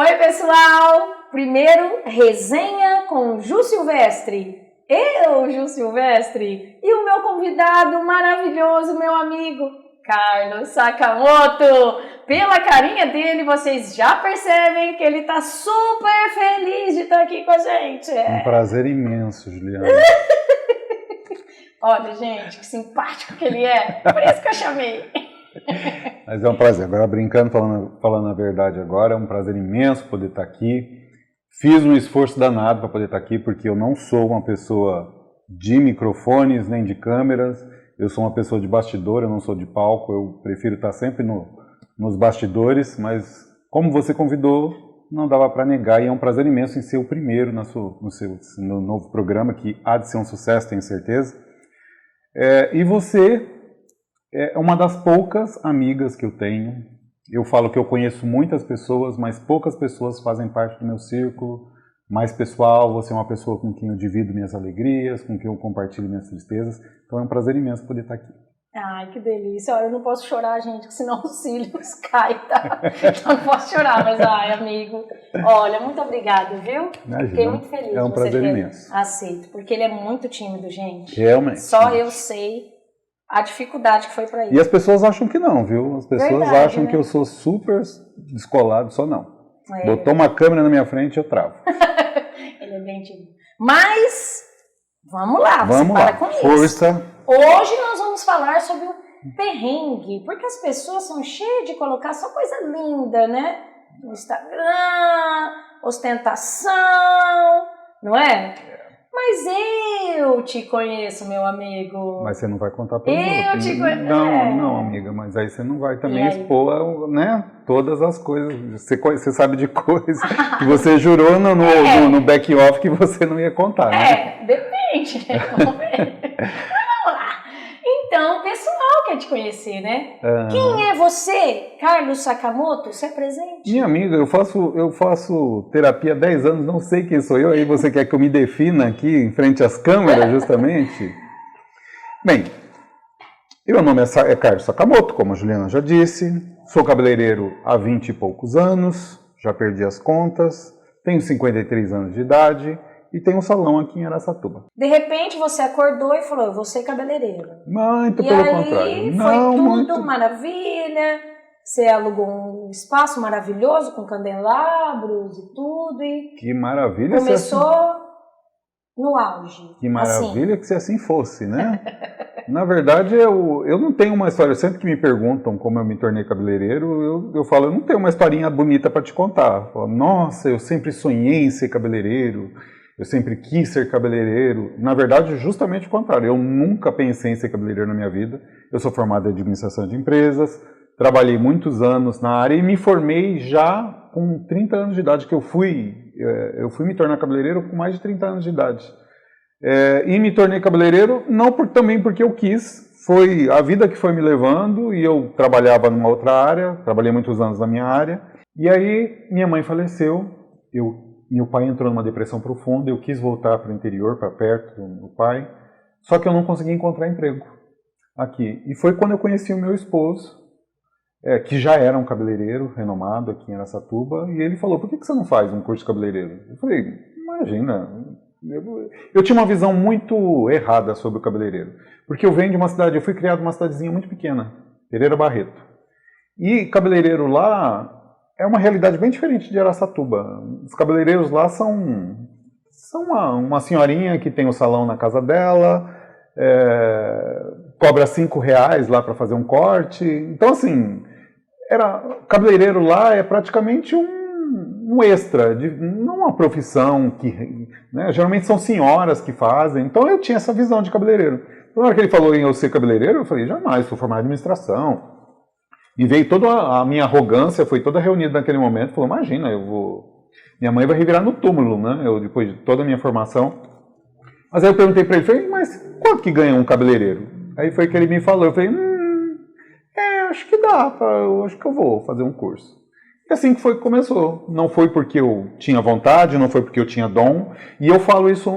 Oi, pessoal! Primeiro, resenha com Ju Silvestre. Eu, Ju Silvestre, e o meu convidado maravilhoso, meu amigo, Carlos Sakamoto. Pela carinha dele, vocês já percebem que ele tá super feliz de estar aqui com a gente. Um prazer imenso, Juliana. Olha, gente, que simpático que ele é. Por isso que eu chamei. Mas é um prazer. Agora, brincando, falando a verdade agora, é um prazer imenso poder estar aqui. Fiz um esforço danado para poder estar aqui, porque eu não sou uma pessoa de microfones nem de câmeras. Eu sou uma pessoa de bastidor, eu não sou de palco. Eu prefiro estar sempre nos bastidores, mas como você convidou, não dava para negar. E é um prazer imenso em ser o primeiro no novo programa, que há de ser um sucesso, tenho certeza. E você é uma das poucas amigas que eu tenho. Eu falo que eu conheço muitas pessoas, mas poucas pessoas fazem parte do meu círculo mais pessoal. Você é uma pessoa com quem eu divido minhas alegrias, com quem eu compartilho minhas tristezas. Então é um prazer imenso poder estar aqui. Ai, que delícia. Olha, eu não posso chorar, gente, porque senão os cílios caem, tá? Então não posso chorar, mas ai, amigo. Olha, muito obrigada, viu? Imagina, fiquei muito feliz. É um prazer imenso. Aceito, porque ele é muito tímido, gente. Realmente. Só eu sei a dificuldade que foi pra ele. E as pessoas acham que não, viu? As pessoas Verdade, acham, né, que eu sou super descolado, só não. É. Botou uma câmera na minha frente, eu travo. Ele é bem tímido. Mas, vamos lá, vamos você lá, para com isso. Força. Hoje nós vamos falar sobre o perrengue, porque as pessoas são cheias de colocar só coisa linda, né? No Instagram, ostentação, não é? Mas eu te conheço, meu amigo. Mas você não vai contar para eu te conheço. Não, amiga, mas aí você não vai também expor, né, todas as coisas. Você sabe de coisas que você jurou no back-off que você não ia contar, né? Depende, né? Vamos ver. Vamos lá. Então, o pessoal quer te conhecer, né? Quem é você, Carlos Sakamoto? Se apresente. Minha amiga, eu faço terapia há 10 anos, não sei quem sou eu, aí você quer que eu me defina aqui em frente às câmeras, justamente? Bem, meu nome é Carlos Sakamoto, como a Juliana já disse, sou cabeleireiro há 20 e poucos anos, já perdi as contas, tenho 53 anos de idade, e tem um salão aqui em Araçatuba. De repente você acordou e falou, eu vou ser cabeleireiro. Muito pelo contrário. E aí foi tudo maravilha, você alugou um espaço maravilhoso com candelabros e tudo. E que maravilha. Começou no auge. Que maravilha assim. Que se assim fosse, né? Na verdade, eu não tenho uma história. Sempre que me perguntam como eu me tornei cabeleireiro, eu falo, eu não tenho uma historinha bonita para te contar. Eu falo, nossa, eu sempre sonhei em ser cabeleireiro. Eu sempre quis ser cabeleireiro. Na verdade, justamente o contrário. Eu nunca pensei em ser cabeleireiro na minha vida. Eu sou formado em administração de empresas, trabalhei muitos anos na área e me formei já com 30 anos de idade, que eu fui me tornar cabeleireiro com mais de 30 anos de idade. E me tornei cabeleireiro também porque eu quis. Foi a vida que foi me levando e eu trabalhava numa outra área, trabalhei muitos anos na minha área. E aí minha mãe faleceu, meu pai entrou numa depressão profunda, eu quis voltar para o interior, para perto do meu pai, só que eu não consegui encontrar emprego aqui. E foi quando eu conheci o meu esposo, que já era um cabeleireiro renomado aqui em Araçatuba, e ele falou, por que você não faz um curso de cabeleireiro? Eu falei, imagina, eu tinha uma visão muito errada sobre o cabeleireiro, porque eu venho de uma cidade, eu fui criado numa cidadezinha muito pequena, Pereira Barreto, e cabeleireiro lá é uma realidade bem diferente de Araçatuba. Os cabeleireiros lá são uma senhorinha que tem o salão na casa dela, cobra R$5 lá para fazer um corte. Então, assim, cabeleireiro lá é praticamente um extra, não uma profissão que, né, geralmente são senhoras que fazem. Então, eu tinha essa visão de cabeleireiro. Na hora que ele falou em eu ser cabeleireiro, eu falei, jamais, sou formado em administração. E veio toda a minha arrogância, foi toda reunida naquele momento, falou, imagina, minha mãe vai revirar no túmulo, né, depois de toda a minha formação. Mas aí eu perguntei para ele, falei, mas quanto que ganha um cabeleireiro? Aí foi que ele me falou, eu falei, acho que dá, eu acho que eu vou fazer um curso. E assim que foi que começou. Não foi porque eu tinha vontade, não foi porque eu tinha dom, e eu falo isso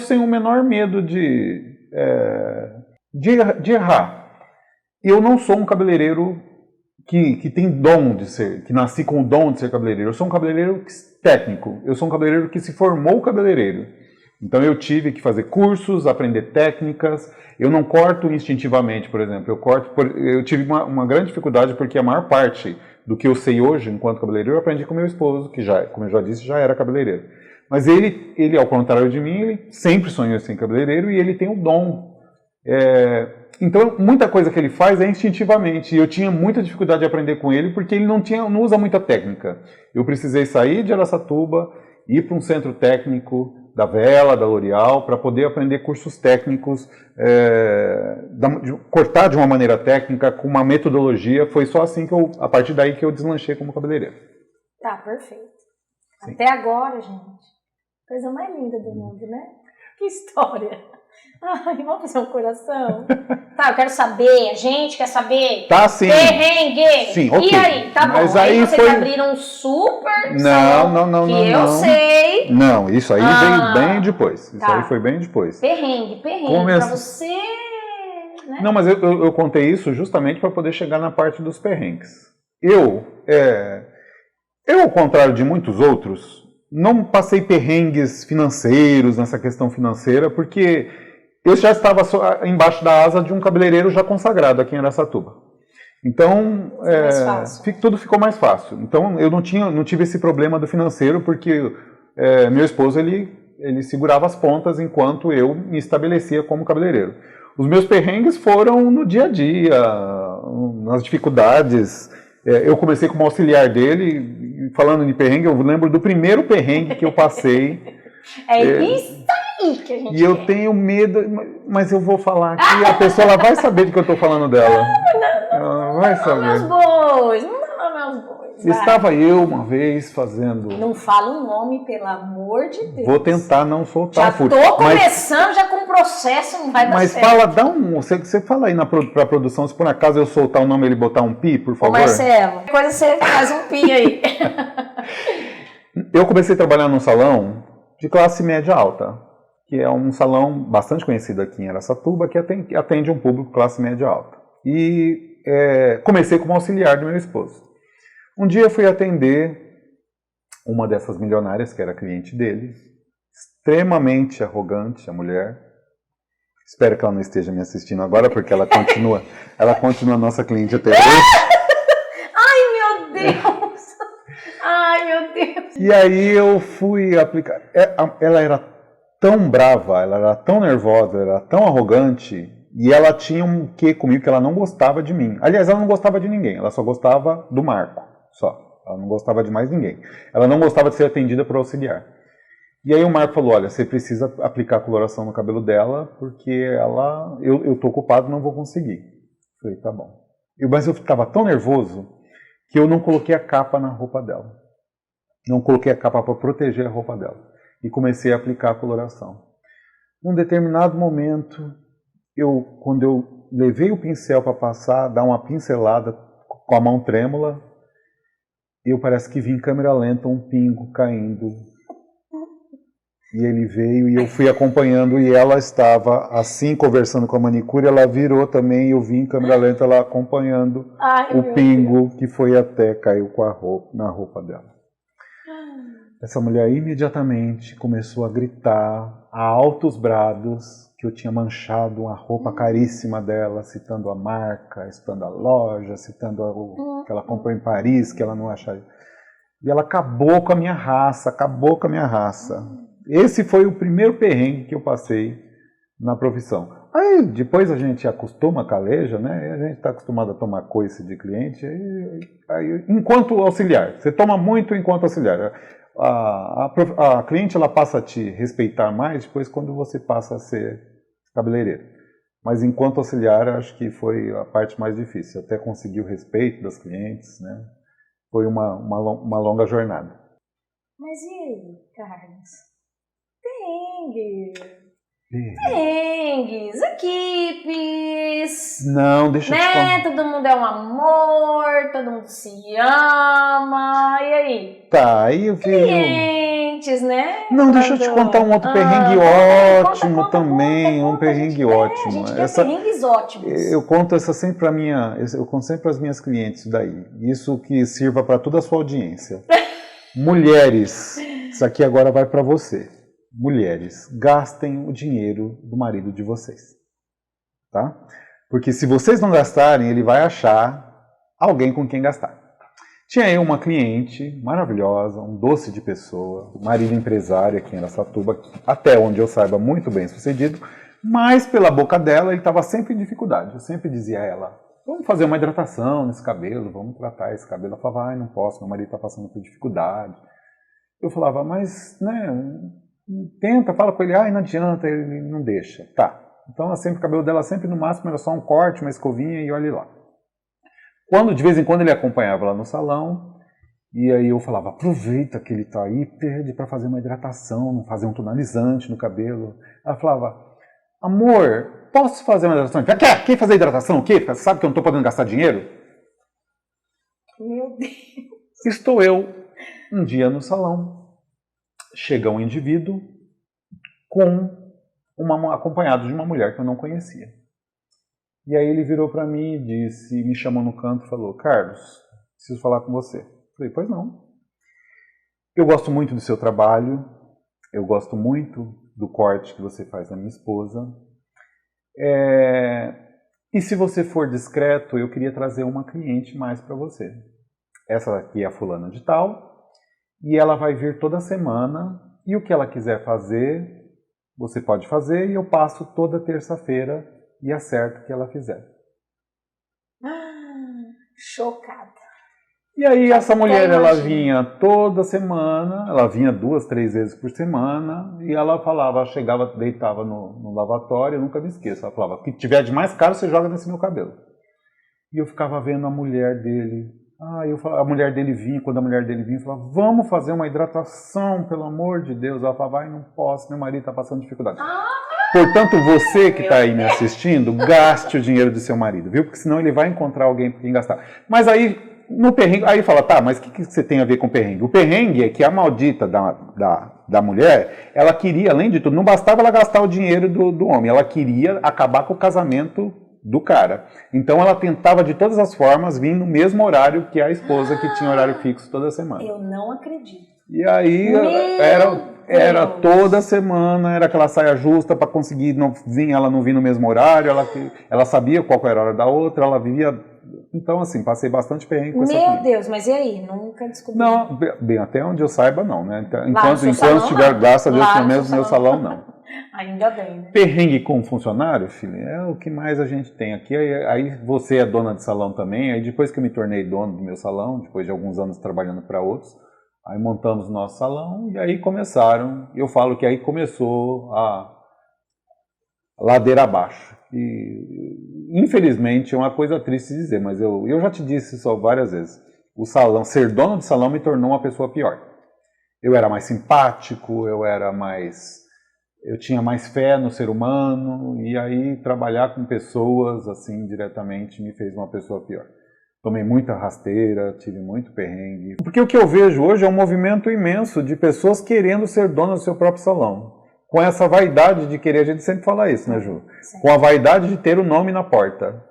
sem o menor medo de errar. Eu não sou um cabeleireiro que tem dom de ser, que nasci com o dom de ser cabeleireiro. Eu sou um cabeleireiro técnico, eu sou um cabeleireiro que se formou cabeleireiro. Então eu tive que fazer cursos, aprender técnicas. Eu não corto instintivamente, por exemplo. Eu tive uma grande dificuldade porque a maior parte do que eu sei hoje enquanto cabeleireiro eu aprendi com meu esposo, que já, como eu já disse, já era cabeleireiro. Mas ele ao contrário de mim, ele sempre sonhou em ser cabeleireiro e ele tem o dom. Então muita coisa que ele faz é instintivamente. E eu tinha muita dificuldade de aprender com ele porque ele não usa muita técnica. Eu precisei sair de Araçatuba, ir para um centro técnico da Vela, da L'Oréal, para poder aprender cursos técnicos, cortar de uma maneira técnica, com uma metodologia. Foi só assim a partir daí que eu deslanchei como cabeleireiro. Tá, perfeito. Sim. Até agora, gente, coisa mais linda do mundo, né? Que história. Ai, vamos fazer um coração? Tá, eu quero saber, a gente quer saber. Tá, sim. Perrengue. Sim, ok. E aí, tá mas bom. Aí vocês foi... abriram um super Não. que eu sei. Não, isso aí veio bem depois. Isso tá. aí foi bem depois. Perrengue. Pra você... Né? Não, mas eu contei isso justamente para poder chegar na parte dos perrengues. Eu, ao contrário de muitos outros, não passei perrengues financeiros nessa questão financeira, porque eu já estava embaixo da asa de um cabeleireiro já consagrado aqui em Araçatuba. Então, tudo ficou mais fácil. Então, eu não tive esse problema do financeiro, porque meu esposo ele segurava as pontas enquanto eu me estabelecia como cabeleireiro. Os meus perrengues foram no dia a dia, nas dificuldades. Eu comecei como auxiliar dele, falando de perrengue, eu lembro do primeiro perrengue que eu passei. Isso aí que a gente E eu tenho medo, mas eu vou falar aqui, a pessoa ela vai saber de que eu estou falando dela. Ela vai saber. Meus bois, não dá meus bois. Estava eu uma vez fazendo... Não fala o nome, pelo amor de Deus. Vou tentar não soltar. Já estou começando já com o processo, não vai dar certo. Mas você fala aí para a produção, se por acaso eu soltar o nome e ele botar um pi, por favor. Ô Marcelo, coisa você faz um pi aí. Eu comecei a trabalhar num salão de classe média alta, que é um salão bastante conhecido aqui em Araçatuba, que atende um público classe média alta. E comecei como auxiliar do meu esposo. Um dia eu fui atender uma dessas milionárias, que era cliente dele, extremamente arrogante, a mulher. Espero que ela não esteja me assistindo agora, porque ela continua nossa cliente até hoje. Ai, meu Deus! Ai, meu Deus! E aí eu fui aplicar. Ela era tão brava, ela era tão nervosa, ela era tão arrogante, e ela tinha um quê comigo que ela não gostava de mim. Aliás, ela não gostava de ninguém, ela só gostava do Marco, só. Ela não gostava de mais ninguém. Ela não gostava de ser atendida por auxiliar. E aí o Marco falou, olha, você precisa aplicar coloração no cabelo dela, porque eu tô ocupado, não vou conseguir. Eu falei, tá bom. Mas eu estava tão nervoso que eu não coloquei a capa na roupa dela. Não coloquei a capa para proteger a roupa dela. E comecei a aplicar a coloração. Num determinado momento, quando eu levei o pincel para passar, dar uma pincelada com a mão trêmula, eu parece que vi em câmera lenta um pingo caindo. E ele veio e eu fui acompanhando e ela estava assim conversando com a manicure, ela virou também e eu vi em câmera lenta ela acompanhando o pingo que foi até caiu na roupa dela. Essa mulher imediatamente começou a gritar a altos brados que eu tinha manchado a roupa caríssima dela, citando a marca, citando a loja, citando que ela comprou em Paris, que ela não acharia. E ela acabou com a minha raça, Esse foi o primeiro perrengue que eu passei na profissão. Aí depois a gente acostuma, caleja, né? A gente está acostumado a tomar coice de cliente. Aí, enquanto auxiliar, você toma muito enquanto auxiliar. A cliente ela passa a te respeitar mais depois quando você passa a ser cabeleireiro. Mas enquanto auxiliar, acho que foi a parte mais difícil. Até conseguir o respeito das clientes, né? Foi uma longa jornada. Mas e aí, Carlos? Perrengue. Perrengues, equipes, Não, deixa eu te né? contar. Todo mundo é um amor, todo mundo se ama, e aí? Tá, aí eu vi. Clientes, né? Não, deixa eu te contar um outro perrengue ótimo conta, também, um perrengue ótimo. A gente quer perrengues ótimos. Eu conto essa sempre para eu conto sempre para as minhas clientes isso daí. Isso que sirva para toda a sua audiência. Mulheres, isso aqui agora vai para você. Mulheres, gastem o dinheiro do marido de vocês, tá? Porque se vocês não gastarem, ele vai achar alguém com quem gastar. Tinha aí uma cliente maravilhosa, um doce de pessoa, marido empresário aqui em Araçatuba, até onde eu saiba muito bem sucedido, mas pela boca dela ele estava sempre em dificuldade. Eu sempre dizia a ela, vamos fazer uma hidratação nesse cabelo, vamos tratar esse cabelo. Ela falava, não posso, meu marido está passando por dificuldade. Eu falava, mas, né, tenta, fala com ele, não adianta, ele não deixa. Tá, então o cabelo dela sempre no máximo era só um corte, uma escovinha e olhe lá. De vez em quando ele acompanhava lá no salão, e aí eu falava, aproveita que ele está aí, pede para fazer uma hidratação, fazer um tonalizante no cabelo. Ela falava, amor, posso fazer uma hidratação? Quer fazer hidratação? O quê? Você sabe que eu não estou podendo gastar dinheiro? Meu Deus. Estou eu, um dia no salão, chega um indivíduo acompanhado de uma mulher que eu não conhecia. E aí ele virou para mim e disse, me chamou no canto e falou, Carlos, preciso falar com você. Eu falei, pois não. Eu gosto muito do seu trabalho, eu gosto muito do corte que você faz na minha esposa. E se você for discreto, eu queria trazer uma cliente mais para você. Essa aqui é a fulana de tal, e ela vai vir toda semana, e o que ela quiser fazer, você pode fazer, e eu passo toda terça-feira e acerto o que ela fizer. Chocada. E aí essa mulher, ela vinha toda semana, ela vinha 2, 3 vezes por semana, e ela falava, chegava, deitava no lavatório, eu nunca me esqueço, ela falava, o que tiver de mais caro você joga nesse meu cabelo. E eu ficava vendo a mulher dele, a mulher dele vinha, quando a mulher dele vinha, eu falava, vamos fazer uma hidratação, pelo amor de Deus. Ela falava, não posso, meu marido está passando dificuldade. Portanto, você que está aí me assistindo, gaste o dinheiro do seu marido, viu? Porque senão ele vai encontrar alguém por quem gastar. Mas aí, no perrengue, aí fala, tá, mas o que você tem a ver com o perrengue? O perrengue é que a maldita da mulher, ela queria, além de tudo, não bastava ela gastar o dinheiro do homem, ela queria acabar com o casamento do cara. Então ela tentava de todas as formas vir no mesmo horário que a esposa, que tinha horário fixo toda semana. Eu não acredito. E aí era toda semana, era aquela saia justa para conseguir ela não vir no mesmo horário, ela sabia qual era a hora da outra, ela vivia. Então, assim, passei bastante perrengue com essa cliente. Meu Deus, mas e aí? Nunca descobri. Não, bem, até onde eu saiba, não, né? Enquanto estiver, graças a Deus, pelo menos no meu salão, não. Ainda bem, né? Perrengue com funcionário, filho, é o que mais a gente tem aqui. Aí você é dona de salão também, aí depois que eu me tornei dono do meu salão, depois de alguns anos trabalhando para outros, aí montamos o nosso salão e aí eu falo que aí começou a ladeira abaixo. E infelizmente é uma coisa triste de dizer, mas eu já te disse isso várias vezes. Ser dono de salão me tornou uma pessoa pior. Eu era mais simpático, eu tinha mais fé no ser humano, e aí trabalhar com pessoas assim diretamente me fez uma pessoa pior. Tomei muita rasteira, tive muito perrengue. Porque o que eu vejo hoje é um movimento imenso de pessoas querendo ser donas do seu próprio salão. Com essa vaidade de querer, a gente sempre fala isso, né, Ju? Sim. Com a vaidade de ter o nome na porta.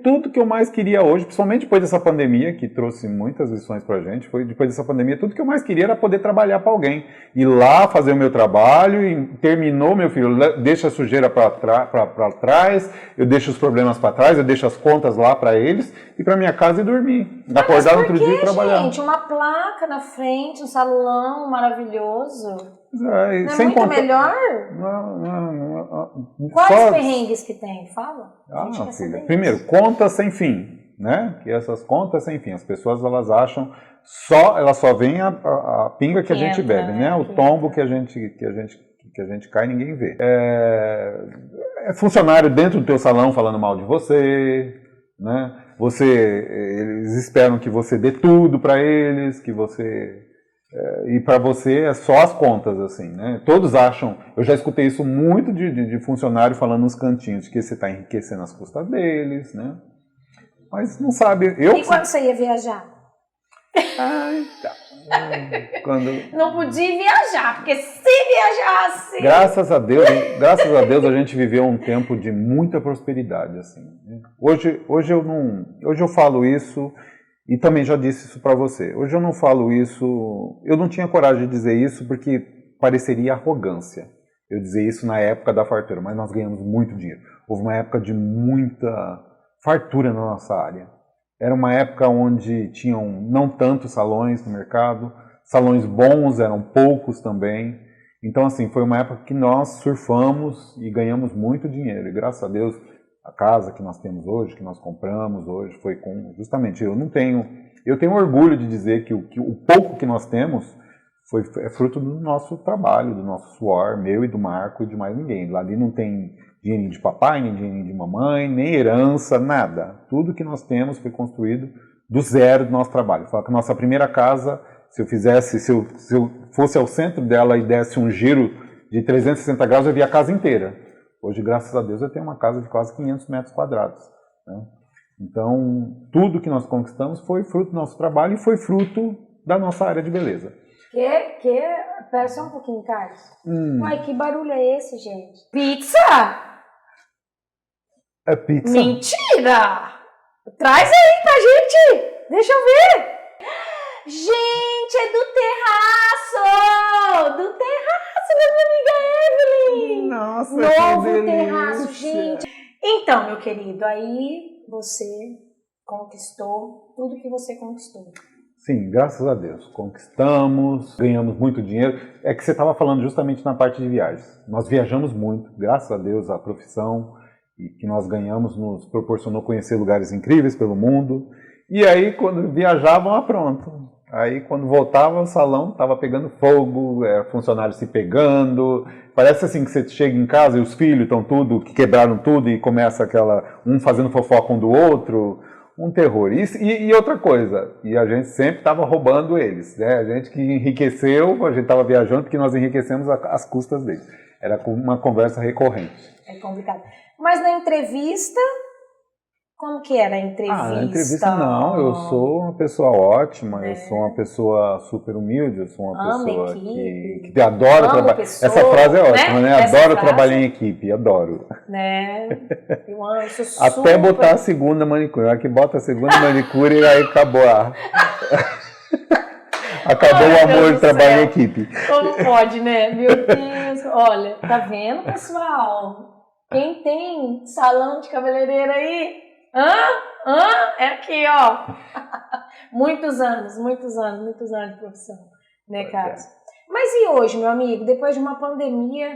Tudo que eu mais queria hoje, principalmente depois dessa pandemia, que trouxe muitas lições pra gente, foi depois dessa pandemia, tudo que eu mais queria era poder trabalhar para alguém. Ir lá, fazer o meu trabalho, e terminou, meu filho, deixa a sujeira para trás, eu deixo os problemas para trás, eu deixo as contas lá para eles, e para minha casa e dormir. Acordar no outro dia e trabalhar. Gente, uma placa na frente, um salão maravilhoso. Não é muito melhor? Quais perrengues que tem? Fala. Filha. Primeiro, contas sem fim, né? Que essas contas sem fim, as pessoas elas acham elas só veem a pinga que a gente bebe, né? O tombo que a gente cai, ninguém vê. É funcionário dentro do teu salão falando mal de você, né? Eles esperam que você dê tudo para eles, que você E para você é só as contas, assim, né? Todos acham, eu já escutei isso muito de funcionário falando nos cantinhos, que você está enriquecendo as custas deles, né? Mas não sabe, E quando você ia viajar? Ai, tá. Quando... Não podia viajar, porque se viajasse... Graças a Deus a gente viveu um tempo de muita prosperidade, assim. Hoje eu falo isso, e também já disse isso para você. Hoje eu não falo isso, eu não tinha coragem de dizer isso porque pareceria arrogância. Eu dizer isso na época da fartura, mas nós ganhamos muito dinheiro. Houve uma época de muita fartura na nossa área. Era uma época onde tinham não tantos salões no mercado, salões bons eram poucos também. Então, assim, foi uma época que nós surfamos e ganhamos muito dinheiro. E graças a Deus, a casa que nós temos hoje, que nós compramos hoje, foi com... Justamente, eu tenho orgulho de dizer que o pouco que nós temos é fruto do nosso trabalho, do nosso suor, meu e do Marco e de mais ninguém. Lá ali não tem dinheirinho de papai, nem dinheirinho de mamãe, nem herança, nada. Tudo que nós temos foi construído do zero do nosso trabalho. Fala que a nossa primeira casa, se eu fosse ao centro dela e desse um giro de 360 graus, eu via a casa inteira. Hoje, graças a Deus, eu tenho uma casa de quase 500 metros quadrados, né? Então, tudo que nós conquistamos foi fruto do nosso trabalho e foi fruto da nossa área de beleza. Pera só um pouquinho, Carlos. Ai, que barulho é esse, gente? Pizza? É pizza? Mentira! Traz aí pra gente! Deixa eu ver! Gente, é do terraço! Do terraço da minha amiga Evelyn! Nossa, novo que delícia. Terraço, gente! Então, meu querido, aí você conquistou tudo que você conquistou. Sim, graças a Deus. Conquistamos, ganhamos muito dinheiro. É que você estava falando justamente na parte de viagens. Nós viajamos muito, graças a Deus, a profissão e que nós ganhamos nos proporcionou conhecer lugares incríveis pelo mundo. E aí, quando viajavam, pronto. Aí, quando voltava, o salão estava pegando fogo, funcionários se pegando. Parece assim que você chega em casa e os filhos estão tudo, que quebraram tudo e começa um fazendo fofoca um do outro. Um terror. E outra coisa, e a gente sempre estava roubando eles, né? A gente que enriqueceu, a gente estava viajando porque nós enriquecemos às custas deles. Era uma conversa recorrente. É complicado. Mas na entrevista, como que era a entrevista? Na entrevista não, eu sou uma pessoa ótima, eu sou uma pessoa super humilde, eu sou uma pessoa que adora trabalhar. Essa frase é ótima, né? Adoro trabalhar em equipe, adoro. Né? Eu amo, eu sou super... Até botar a segunda manicure, a que bota a segunda manicure e aí acabou acabou o amor de trabalhar em equipe. Como pode, né? Meu Deus, olha, tá vendo, pessoal? Quem tem salão de cabeleireiro aí? É aqui, ó. Muitos anos de profissão, né, Carlos? Mas e hoje, meu amigo, depois de uma pandemia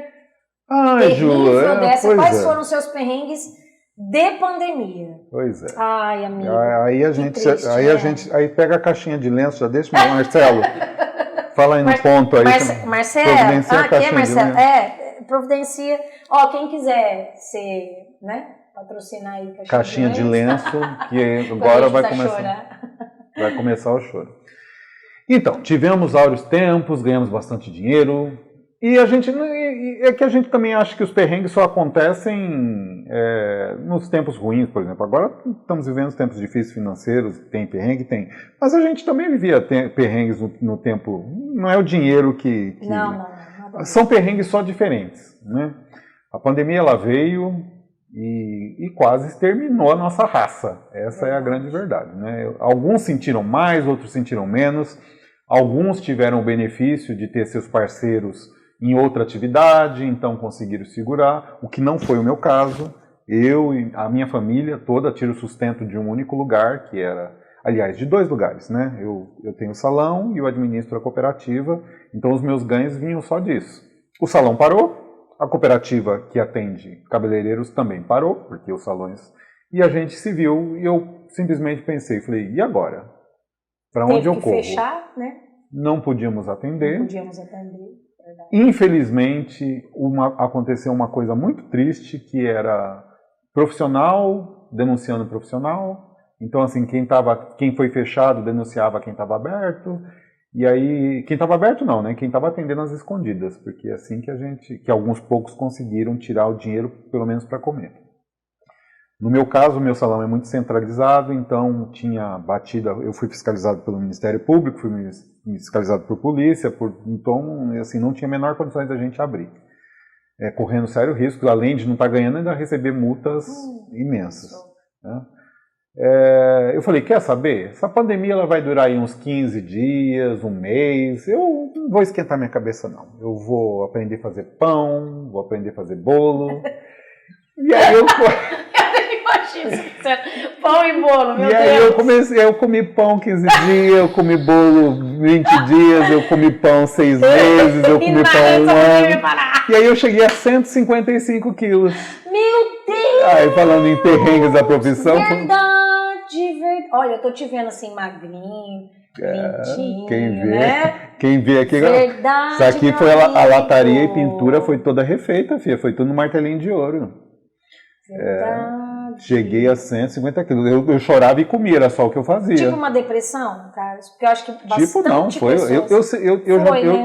terrível dessa, quais foram os seus perrengues de pandemia? Pois é. Ai, amigo. Aí pega a caixinha de lenço, já deixa o Marcelo. Fala aí no ponto aí. Marcelo, aqui é Marcelo. Providencia. Ó, quem quiser ser, né? Patrocinar aí caixinha de lenço, que agora vai começar o choro. Então, tivemos áureos tempos, ganhamos bastante dinheiro, e a gente também acha que os perrengues só acontecem nos tempos ruins, por exemplo. Agora estamos vivendo tempos difíceis financeiros, tem perrengue, tem. Mas a gente também vivia perrengues no tempo, não é o dinheiro que... Não. São perrengues só diferentes, né? A pandemia ela veio... E quase exterminou a nossa raça. Essa é a grande verdade, né? Alguns sentiram mais, outros sentiram menos. Alguns tiveram o benefício de ter seus parceiros em outra atividade, então conseguiram segurar, o que não foi o meu caso. Eu e a minha família toda tira o sustento de um único lugar, que era, aliás, de 2 lugares, né? Eu tenho o salão e eu administro a cooperativa, então os meus ganhos vinham só disso. O salão parou. A cooperativa que atende cabeleireiros também parou, porque os salões... E a gente se viu e eu simplesmente pensei, falei, e agora? Para onde eu corro? Fechar, né? Não podíamos atender. Verdade. Infelizmente, aconteceu uma coisa muito triste, que era profissional denunciando profissional. Então, assim, quem foi fechado denunciava quem estava aberto. E aí, quem estava aberto não, né? Quem estava atendendo às escondidas, porque é assim que alguns poucos conseguiram tirar o dinheiro, pelo menos para comer. No meu caso, o meu salão é muito centralizado, então tinha batida, eu fui fiscalizado pelo Ministério Público, fui fiscalizado por polícia, então assim, não tinha a menor condições da gente abrir. Correndo sério risco, além de não estar ganhando, ainda receber multas imensas. Né? Eu falei, quer saber? Essa pandemia ela vai durar aí uns 15 dias, um mês, eu não vou esquentar minha cabeça não. Eu vou aprender a fazer pão, vou aprender a fazer bolo. E aí eu... Pão e bolo, meu Deus. E aí eu comi pão 15 dias, eu comi bolo 20 dias, eu comi pão 6 meses, eu comi pão 1 ano. E aí eu cheguei a 155 quilos. Meu Deus! Aí falando em perrengues da profissão... Verdade. Olha, eu tô te vendo assim magrinho, lindinho, né? Quem vê aqui... Verdade, isso aqui foi a lataria e pintura foi toda refeita, filha, foi tudo no martelinho de ouro. Verdade. Cheguei a 150 quilos. Eu chorava e comia, era só o que eu fazia. Tipo uma depressão, Carlos? Porque eu acho que bastante tipo, não, foi.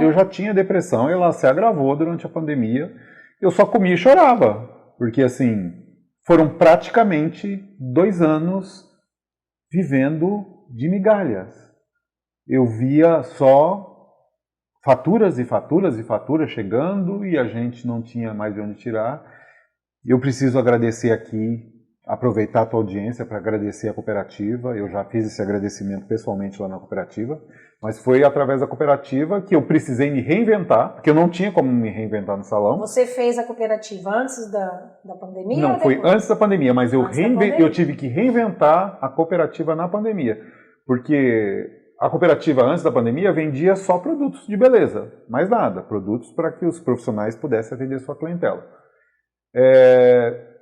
Eu já tinha depressão, ela se agravou durante a pandemia. Eu só comia e chorava. Porque, assim, foram praticamente 2 anos vivendo de migalhas. Eu via só faturas e faturas e faturas chegando e a gente não tinha mais de onde tirar. Eu preciso agradecer aqui, aproveitar a tua audiência para agradecer a cooperativa. Eu já fiz esse agradecimento pessoalmente lá na cooperativa, mas foi através da cooperativa que eu precisei me reinventar, porque eu não tinha como me reinventar no salão. Você fez a cooperativa antes da pandemia? Não, foi antes da pandemia, mas eu tive que reinventar a cooperativa na pandemia, porque a cooperativa antes da pandemia vendia só produtos de beleza, mais nada, produtos para que os profissionais pudessem atender sua clientela.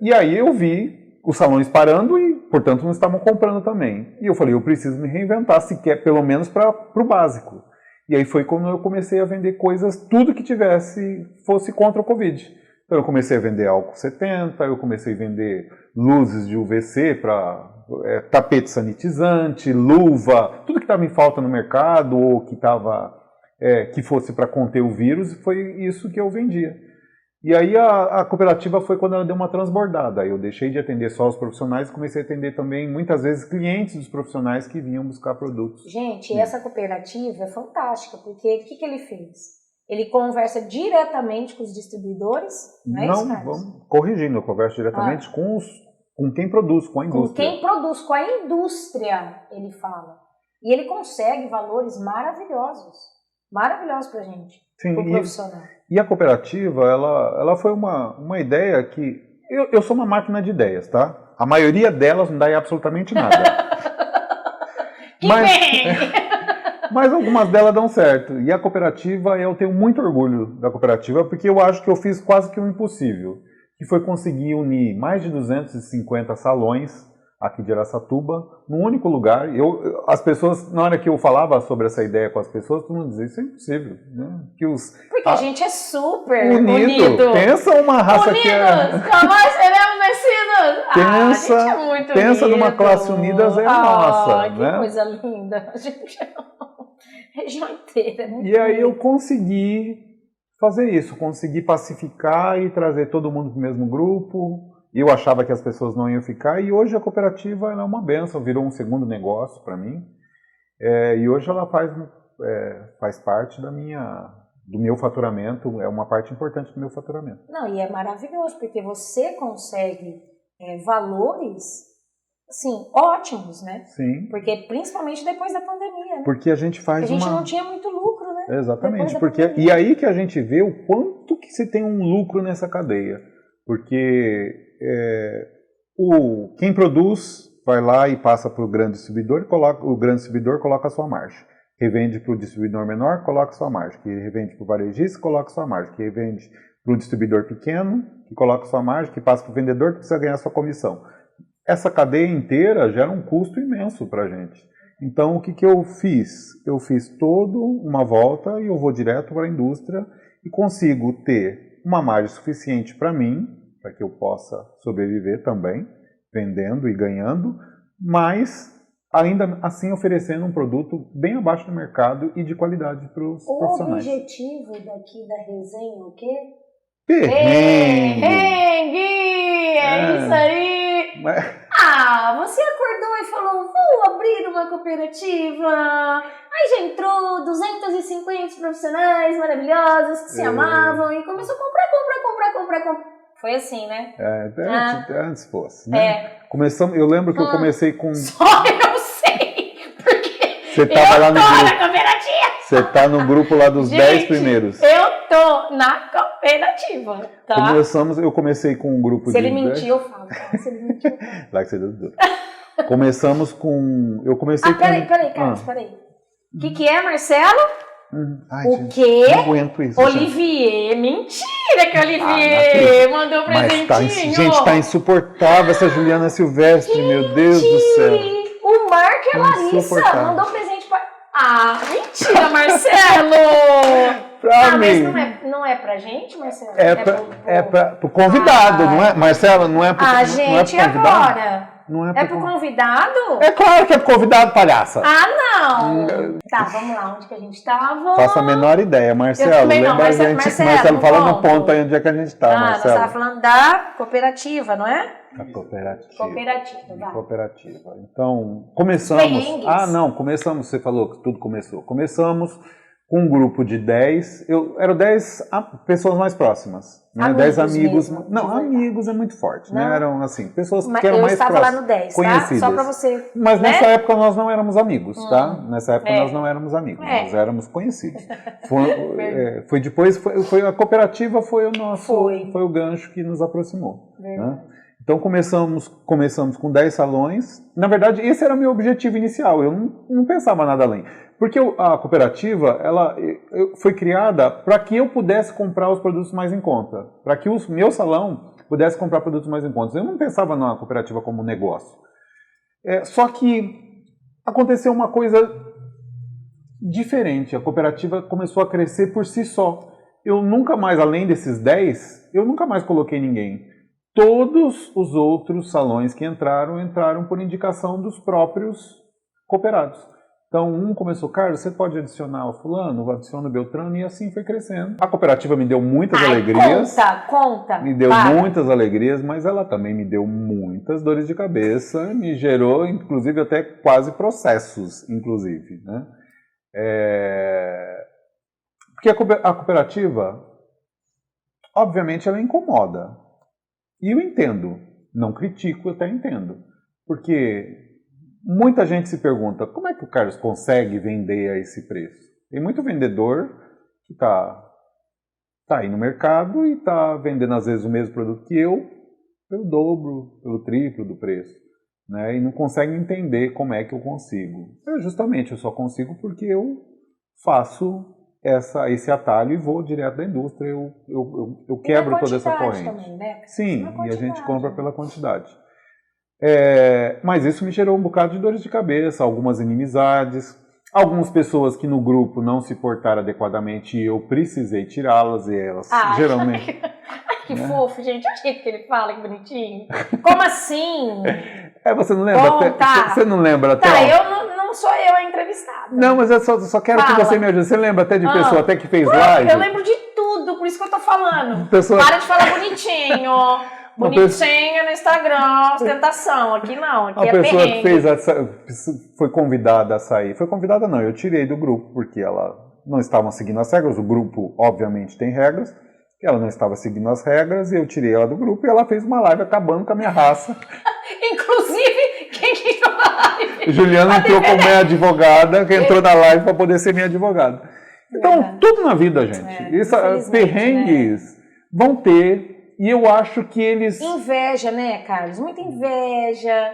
E aí eu vi os salões parando e, portanto, não estavam comprando também. E eu falei, eu preciso me reinventar, sequer, pelo menos para o básico. E aí foi quando eu comecei a vender coisas, tudo que fosse contra o Covid. Então eu comecei a vender álcool 70, eu comecei a vender luzes de UVC para tapete sanitizante, luva, tudo que estava em falta no mercado ou que fosse para conter o vírus, foi isso que eu vendia. E aí a cooperativa foi quando ela deu uma transbordada. Eu deixei de atender só os profissionais e comecei a atender também, muitas vezes, clientes dos profissionais que vinham buscar produtos. Gente, essa cooperativa é fantástica, porque o que ele fez? Ele conversa diretamente com os distribuidores? Não, vamos corrigindo, eu converso diretamente com quem produz, com a indústria. Com quem produz, com a indústria, ele fala. E ele consegue valores maravilhosos pra gente. Sim, pro profissional. E a cooperativa, ela foi uma ideia que... Eu sou uma máquina de ideias, tá? A maioria delas não dá absolutamente nada. Mas algumas delas dão certo. E a cooperativa, eu tenho muito orgulho da cooperativa, porque eu acho que eu fiz quase que o impossível, que foi conseguir unir mais de 250 salões aqui de Araçatuba, num único lugar. As pessoas, na hora que eu falava sobre essa ideia com as pessoas, todo mundo dizia, isso é impossível. Né? Porque a gente é super unido. Pensa uma raça unidos, que é... jamais seremos vencidos. A gente é muito pensa unido. Numa classe unidas é nossa. Que né? coisa linda. A gente é a região inteira. E aí eu consegui fazer isso, consegui pacificar e trazer todo mundo para o mesmo grupo. Eu achava que as pessoas não iam ficar, e hoje a cooperativa é uma benção, virou um segundo negócio para mim. E hoje ela faz parte do meu faturamento, é uma parte importante do meu faturamento. Não, e é maravilhoso, porque você consegue valores, assim, ótimos, né? Sim. Porque principalmente depois da pandemia, né? Porque a gente faz porque a gente não tinha muito lucro, né? Exatamente, e aí que a gente vê o quanto que se tem um lucro nessa cadeia. Porque quem produz vai lá e passa para o grande distribuidor, o grande distribuidor coloca a sua margem. Revende para o distribuidor menor, coloca a sua margem. Que revende para o varejista, coloca a sua margem. Que revende para o distribuidor pequeno, que coloca a sua margem, que passa para o vendedor, que precisa ganhar a sua comissão. Essa cadeia inteira gera um custo imenso para a gente. Então, o que eu fiz? Eu fiz toda uma volta e eu vou direto para a indústria e consigo ter uma margem suficiente para mim, para que eu possa sobreviver também, vendendo e ganhando, mas ainda assim oferecendo um produto bem abaixo do mercado e de qualidade para os profissionais. O objetivo daqui da resenha é o quê? Perrengue! É isso aí! Mas- Você acordou e falou, vou abrir uma cooperativa. Aí já entrou 250 profissionais maravilhosos que se amavam e começou a comprar. Foi assim, né? Antes fosse, né? Começamos, eu lembro que eu comecei com... Só eu sei, porque Você tava lá no na grupo. cooperativa. Você tá no grupo lá dos 10 primeiros. Eu tô na cooperativa, tá? Eu comecei com um grupo Se de... ele mentir, eu falo. Tá? Se ele mentir, eu falo. Lá que você deu duro. Começamos com... Eu comecei com... Peraí, Carlos, peraí. O que é, Marcelo? Ai, O gente, quê? não aguento isso. Olivier. Mentira que não Olivier mandou Mas presentinho. gente, tá insuportável essa Juliana Silvestre, meu Deus do céu. O Marco e a Larissa Insuportável. mandou presente pra... mentira, Marcelo! Pra mim. Mas não é pra gente, Marcelo? É pro convidado, não é? Marcelo, não é pro, não é pro gente, convidado? agora? Não É pro convidado? É claro que é pro convidado, palhaça. Não! Tá, vamos lá, onde que a gente tava? Faço a menor ideia, Marcelo. também não, Lembra a gente. Marcelo, fala no ponto. ponto aí onde é que a gente tá, Nós Marcelo. estávamos falando da cooperativa, não é? A cooperativa. Cooperativa, vai. Cooperativa. Então, começamos... Perrengues. Começamos, você falou que tudo começou. Começamos com um grupo de 10, eram 10 pessoas mais próximas. Né? Amigos 10 amigos. mesmo, não, de verdade. amigos é muito forte, né? Não. Eram, assim, pessoas Mas que eram eu mais estava próximas. lá no 10, conhecidas. tá? Só pra você. Mas né? nessa época nós não éramos amigos, tá? Nessa época É. nós não éramos amigos, É. nós éramos conhecidos. Foi depois, foi a cooperativa foi o nosso, foi o gancho que nos aproximou. Né? Então começamos com 10 salões. Na verdade, esse era o meu objetivo inicial, eu não pensava nada além. Porque a cooperativa ela foi criada para que eu pudesse comprar os produtos mais em conta, para que o meu salão pudesse comprar produtos mais em conta. Eu não pensava na cooperativa como negócio. Só que aconteceu uma coisa diferente, a cooperativa começou a crescer por si só. Eu nunca mais, além desses 10, eu nunca mais coloquei ninguém. Todos os outros salões que entraram por indicação dos próprios cooperados. Então, um começou, Carlos, você pode adicionar o fulano, adiciona o Beltrano, e assim foi crescendo. A cooperativa me deu muitas alegrias. Conta. Me deu muitas alegrias, mas ela também me deu muitas dores de cabeça, me gerou, inclusive, até quase processos, inclusive. Né? Porque a cooperativa, obviamente, ela incomoda. E eu entendo, não critico, eu até entendo. Porque muita gente se pergunta, como é que o Carlos consegue vender a esse preço? Tem muito vendedor que está aí no mercado e está vendendo às vezes o mesmo produto que eu, pelo dobro, pelo triplo do preço. Né? E não consegue entender como é que eu consigo. Eu só consigo porque eu faço esse atalho e vou direto da indústria, eu quebro toda essa corrente. Também, né? Sim, e a gente compra pela quantidade. Mas isso me gerou um bocado de dores de cabeça, algumas inimizades, algumas pessoas que no grupo não se portaram adequadamente e eu precisei tirá-las e elas geralmente... Que fofo, gente, o jeito que ele fala, que bonitinho. Como assim? Você não lembra? Você não lembra até... Não sou eu a entrevistada. Não, mas eu só quero que você me ajude. Você lembra até de pessoa até que fez Claro, live? eu lembro de tudo, por isso que eu tô falando. Pessoa... Para de falar bonitinho. Bonitinho no Instagram, ostentação. Aqui não, aqui a pessoa perrengue. que foi convidada a sair. Foi convidada não, eu tirei do grupo, porque ela não estava seguindo as regras. O grupo, obviamente, tem regras. Ela não estava seguindo as regras e eu tirei ela do grupo e ela fez uma live acabando com a minha raça. Inclusive, quem que entrou na live? Juliana entrou como minha advogada, que entrou na live para poder ser minha advogada. Então, tudo na vida, gente. Perrengues vão ter, e eu acho que eles... Inveja, né, Carlos? Muita inveja,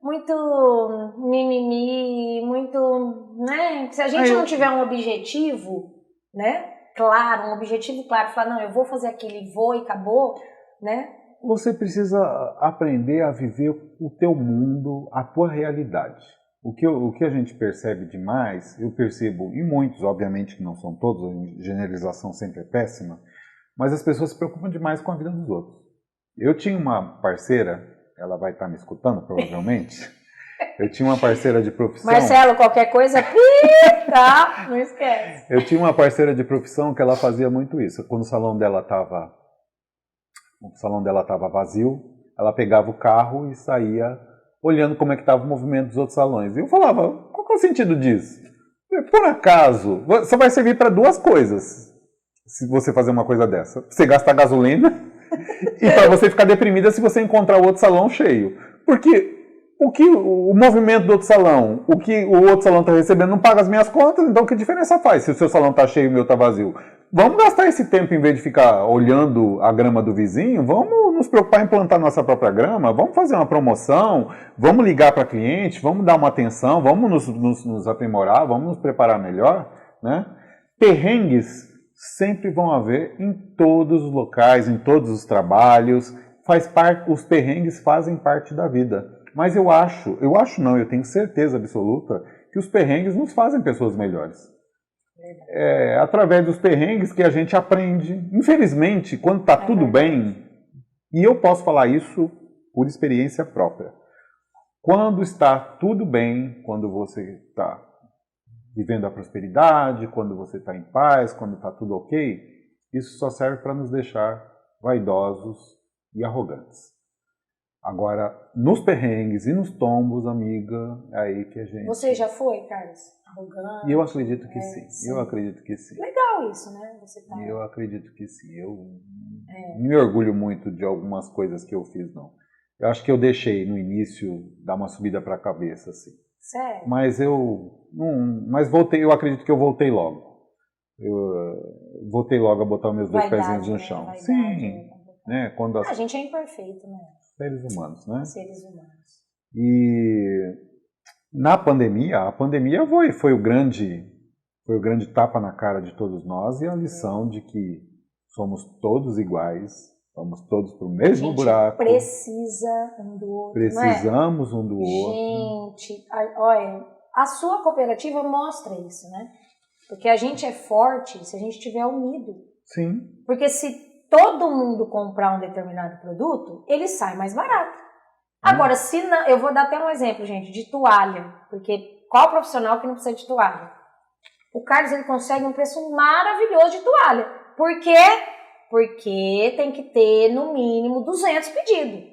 muito mimimi, muito... né? Se a gente não tiver um objetivo, né? Claro, um objetivo claro, falar, não, eu vou fazer aquilo e vou e acabou, né? Você precisa aprender a viver o teu mundo, a tua realidade. O que a gente percebe demais, eu percebo em muitos, obviamente que não são todos, a generalização sempre é péssima, mas as pessoas se preocupam demais com a vida dos outros. Eu tinha uma parceira, ela vai estar me escutando provavelmente, Eu tinha uma parceira de profissão. Marcelo, qualquer coisa, tá? Não esquece. Eu tinha uma parceira de profissão que ela fazia muito isso. Quando o salão dela estava vazio, ela pegava o carro e saía olhando como é que estava o movimento dos outros salões. E eu falava, qual que é o sentido disso? Por acaso, só vai servir para duas coisas, se você fazer uma coisa dessa. Você gastar gasolina e para você ficar deprimida se você encontrar o outro salão cheio. Porque o movimento do outro salão, o que o outro salão está recebendo não paga as minhas contas, então que diferença faz se o seu salão está cheio e o meu está vazio? Vamos gastar esse tempo em vez de ficar olhando a grama do vizinho, vamos nos preocupar em plantar nossa própria grama, vamos fazer uma promoção, vamos ligar para cliente, vamos dar uma atenção, vamos nos aprimorar, vamos nos preparar melhor, né? Perrengues sempre vão haver em todos os locais, em todos os trabalhos, os perrengues fazem parte da vida. Mas eu tenho certeza absoluta que os perrengues nos fazem pessoas melhores. É através dos perrengues que a gente aprende. Infelizmente, quando está tudo bem, e eu posso falar isso por experiência própria, quando está tudo bem, quando você está vivendo a prosperidade, quando você está em paz, quando está tudo ok, isso só serve para nos deixar vaidosos e arrogantes. Agora, nos perrengues e nos tombos, amiga, é aí que a gente... Você já foi, Carlos? Arrogante? Eu acredito que sim. Eu acredito que sim. Legal isso, né? Você tá... Eu acredito que sim. Eu não me orgulho muito de algumas coisas que eu fiz, não. Eu acho que eu deixei no início dar uma subida para a cabeça, assim. Sério? Mas eu acredito que eu voltei logo. Eu voltei logo a botar os meus dois pezinhos no chão. Vaidade, sim. Né? Quando A gente é imperfeito, né? Seres humanos, né? Seres humanos. E na pandemia, a pandemia foi o grande tapa na cara de todos nós e a lição de que somos todos iguais, vamos todos para o mesmo buraco. Precisa um do outro. Precisamos um do outro. Gente, olha, a sua cooperativa mostra isso, né? Porque a gente é forte se a gente estiver unido. Sim. Porque se todo mundo comprar um determinado produto, ele sai mais barato. Agora, se não, eu vou dar até um exemplo, gente, de toalha, porque qual profissional que não precisa de toalha? O Carlos, ele consegue um preço maravilhoso de toalha. Por quê? Porque tem que ter, no mínimo, 200 pedidos.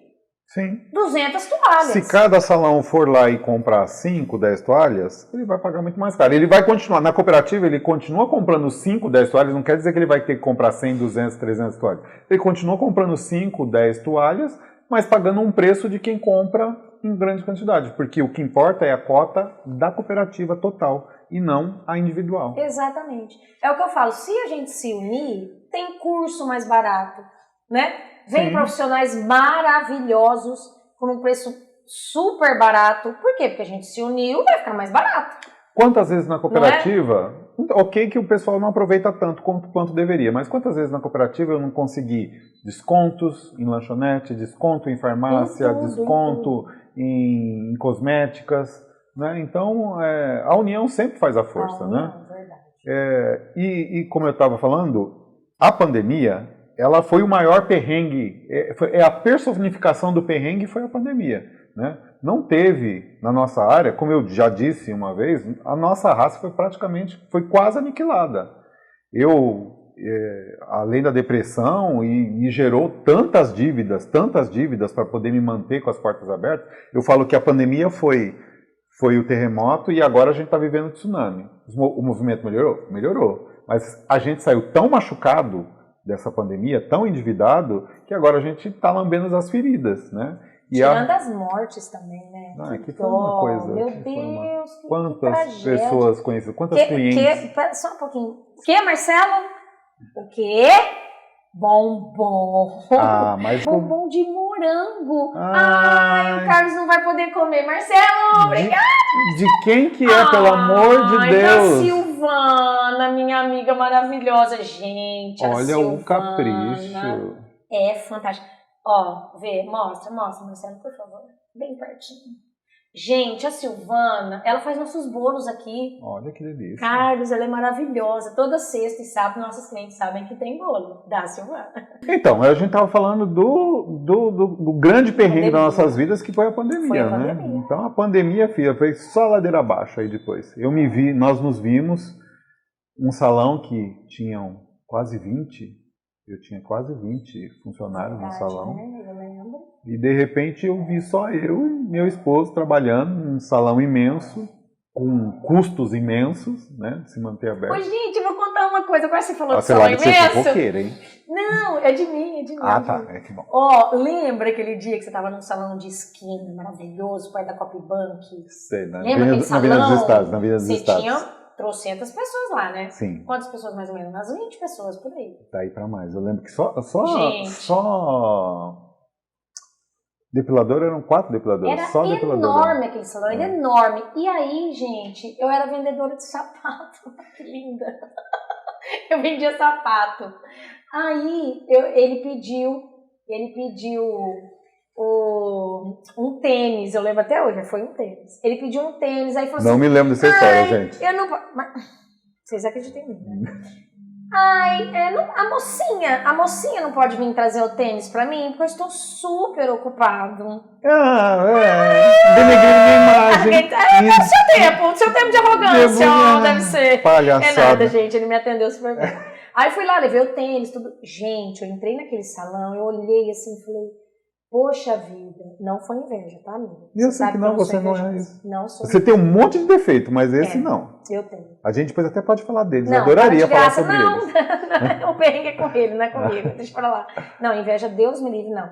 Sim. 200 toalhas. Se cada salão for lá e comprar 5, 10 toalhas, ele vai pagar muito mais caro. Ele vai continuar, na cooperativa, ele continua comprando 5, 10 toalhas, não quer dizer que ele vai ter que comprar 100, 200, 300 toalhas. Ele continua comprando 5, 10 toalhas, mas pagando um preço de quem compra em grande quantidade, porque o que importa é a cota da cooperativa total e não a individual. Exatamente. É o que eu falo, se a gente se unir, tem curso mais barato, né? Vem profissionais maravilhosos com um preço super barato. Por quê? Porque a gente se uniu, vai ficar mais barato. Quantas vezes na cooperativa, ok que o pessoal não aproveita tanto quanto deveria, mas quantas vezes na cooperativa eu não consegui descontos em lanchonete, desconto em farmácia, desconto em cosméticas, né? Então, a união sempre faz a força, né? Verdade. E como eu estava falando, a pandemia, ela foi o maior perrengue, a personificação do perrengue foi a pandemia, né? Não teve na nossa área, como eu já disse uma vez, a nossa raça foi quase aniquilada. Além da depressão e gerou tantas dívidas para poder me manter com as portas abertas, eu falo que a pandemia foi o terremoto e agora a gente está vivendo o tsunami. O movimento melhorou? Melhorou. Mas a gente saiu tão machucado dessa pandemia, tão endividado, que agora a gente está lambendo as feridas, né? Tirando as mortes também, né? Que foi uma coisa. Meu Deus, quantas pessoas conhecidas, quantas clientes... Só um pouquinho. O que, Marcelo? O quê? Bombom. Mas... Bombom de morango. Ai, o Carlos não vai poder comer. Marcelo, obrigada. De quem que é, pelo amor de Deus? Da Silvana, minha amiga maravilhosa. Gente, a Olha Silvana. O capricho. É fantástico. Ó, mostra, Marcelo, por favor. Bem pertinho. Gente, a Silvana, ela faz nossos bolos aqui. Olha que delícia. Carlos, ela é maravilhosa. Toda sexta e sábado, nossos clientes sabem que tem bolo da Silvana. Então, a gente estava falando do grande perrengue das nossas vidas, que foi a pandemia, Foi a né? pandemia. Então, a pandemia, filha, foi só ladeira abaixo aí depois. Nós nos vimos, um salão que tinham quase 20, eu tinha quase 20 funcionários no salão. Né? Eu lembro. E de repente eu vi só eu e meu esposo trabalhando num salão imenso, com custos imensos, né, de se manter aberto. Ô, gente, eu vou contar uma coisa. Agora você falou de Você salão larga de ser imenso. fofoqueira, hein? Não, é de mim, é de mim. Ah, tá, é que bom. Ó, lembra aquele dia que você tava num salão de esquina maravilhoso, perto da Copbank? Sei, Lembra aquele salão? na Avenida dos Estados, na Avenida dos Você Estados. tinha trocentas pessoas lá, né? Sim. Quantas pessoas mais ou menos? Umas 20 pessoas por aí. Daí pra mais. Eu lembro que Gente. só depilador eram 4 depiladores. Era só depilador. enorme aquele salão, era enorme. E aí, gente, eu era vendedora de sapato. Que linda. Eu vendia sapato. Aí, ele pediu um tênis, eu lembro até hoje, foi um tênis. Ele pediu um tênis, aí falou assim... Não me lembro dessa história, gente. Eu não... Mas, vocês acreditam em mim, né? Ai, a mocinha não pode vir trazer o tênis pra mim, porque eu estou super ocupado. Denegrindo minha imagem. O seu tempo de arrogância, deve ser. Palhaçada. É nada, gente, ele me atendeu super bem. Aí fui lá, levei o tênis, tudo. Gente, eu entrei naquele salão, eu olhei assim e falei, poxa vida, não foi inveja, tá, amiga? Eu sei que não, você não é isso. Não sou. Você tem um monte de defeito, mas esse não. Eu tenho. A gente depois até pode falar deles, Não, eu adoraria para de falar graça. sobre eles. Não, o perrengue é com ele, não é comigo, deixa pra lá. Não, inveja, Deus me livre, não.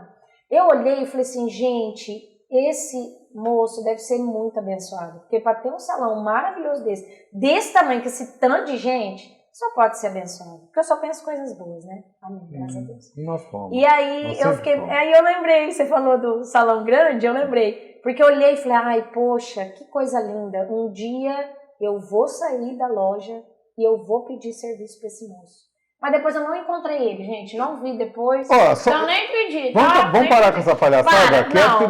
Eu olhei e falei assim, gente, esse moço deve ser muito abençoado, porque para ter um salão maravilhoso desse tamanho, com esse tanto de gente, só pode ser abençoado. Porque eu só penso coisas boas, né? Amém, graças a Deus. Nós fomos. E aí aí eu lembrei, você falou do salão grande, eu lembrei. Porque eu olhei e falei, ai, poxa, que coisa linda. Um dia eu vou sair da loja e eu vou pedir serviço para esse moço. Mas depois eu não encontrei ele, gente. Não vi depois. Então nem pedi. Vamos parar com essa palhaçada?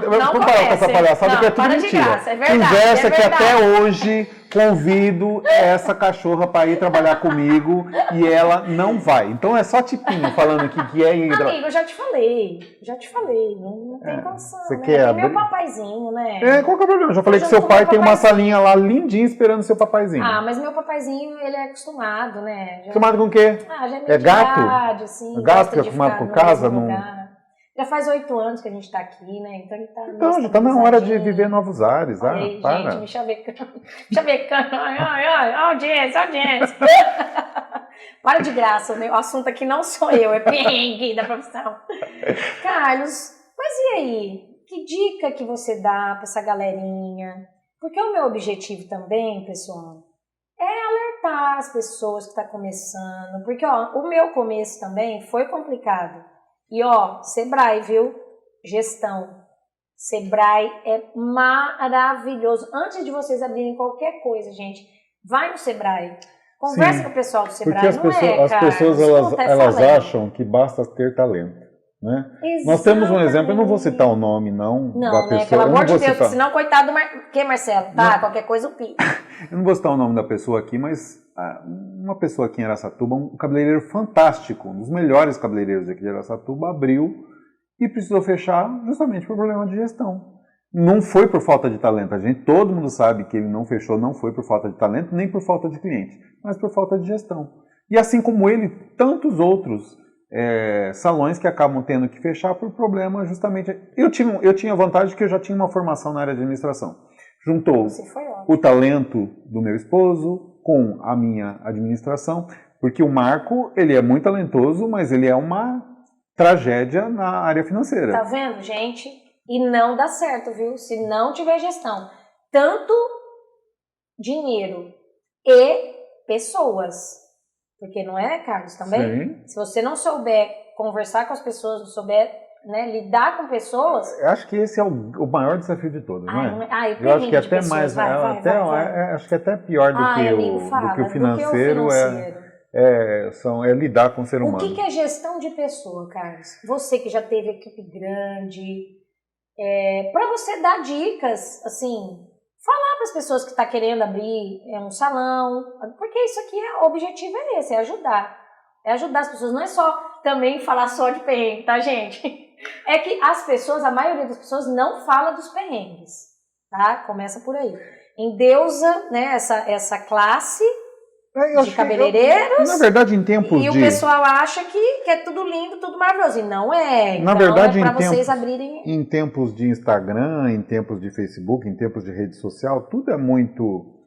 Vamos parar com essa palhaçada que é tudo mentira. Graça, é verdade, Conversa é que verdade. até hoje convido essa cachorra para ir trabalhar comigo e ela não vai. Então é só tipinho falando que é ir. Amigo, eu já te falei. Não tem condição. Você né? quer Tem meu abrir? papaizinho, né? Qual que é o problema? Eu já falei que seu pai tem uma salinha lá lindinha esperando seu papaizinho. Ah, mas meu papaizinho, ele é acostumado, né? Acostumado com o quê? Já É gato? idade, assim, Gato que é gosta de acostumado ficar com no casa? mesmo Não... lugar. Já faz 8 anos que a gente tá aqui, né? Então ele tá... Então, já tá na hora de viver novos ares. Olha aí, para. gente, me chavecando. Ai, audiência. Para de graça, né? O assunto aqui não sou eu, é perrengue da profissão. Carlos, mas e aí? Que dica que você dá pra essa galerinha? Porque o meu objetivo também, pessoal, é alertar as pessoas que estão começando. Porque, ó, o meu começo também foi complicado. E, ó, Sebrae, viu? Gestão. Sebrae é maravilhoso. Antes de vocês abrirem qualquer coisa, gente, vai no Sebrae. Conversa com o pessoal do Sebrae. Porque as pessoas elas acham que basta ter talento. Né? Nós temos um exemplo, eu não vou citar o nome não da pessoa. Né? Pelo amor de Deus, senão coitado do que, Marcelo? Tá, não. Qualquer coisa o pi. Eu não vou citar o nome da pessoa aqui, mas uma pessoa aqui em Araçatuba, um cabeleireiro fantástico, um dos melhores cabeleireiros aqui de Araçatuba, abriu e precisou fechar justamente por problema de gestão. Não foi por falta de talento, todo mundo sabe que ele não fechou, não foi por falta de talento, nem por falta de cliente, mas por falta de gestão. E assim como ele, tantos outros salões que acabam tendo que fechar por problema justamente... Eu tinha vantagem que eu já tinha uma formação na área de administração. Juntou o talento do meu esposo com a minha administração, porque o Marco, ele é muito talentoso, mas ele é uma tragédia na área financeira. Tá vendo, gente? E não dá certo, viu? Se não tiver gestão. Tanto dinheiro e pessoas. Porque não é, Carlos, também? Sim. Se você não souber conversar com as pessoas, não souber, né, lidar com pessoas... Eu acho que esse é o maior desafio de todos, não é? Eu acho que até mais... Acho que até pior do que o financeiro é lidar com o ser humano. O que é gestão de pessoa, Carlos? Você que já teve equipe grande, para você dar dicas, assim, falar para as pessoas que estão querendo abrir um salão, porque isso aqui, o objetivo é esse, é ajudar. É ajudar as pessoas, não é só também falar só de perrengue, tá, gente? É que as pessoas, a maioria das pessoas não fala dos perrengues, tá? Começa por aí. Endeusa, né, essa classe de cabeleireiros. Na verdade, em tempos e o pessoal acha que é tudo lindo, tudo maravilhoso. E não é. Na então, verdade, para vocês abrirem. Em tempos de Instagram, em tempos de Facebook, em tempos de rede social, tudo é muito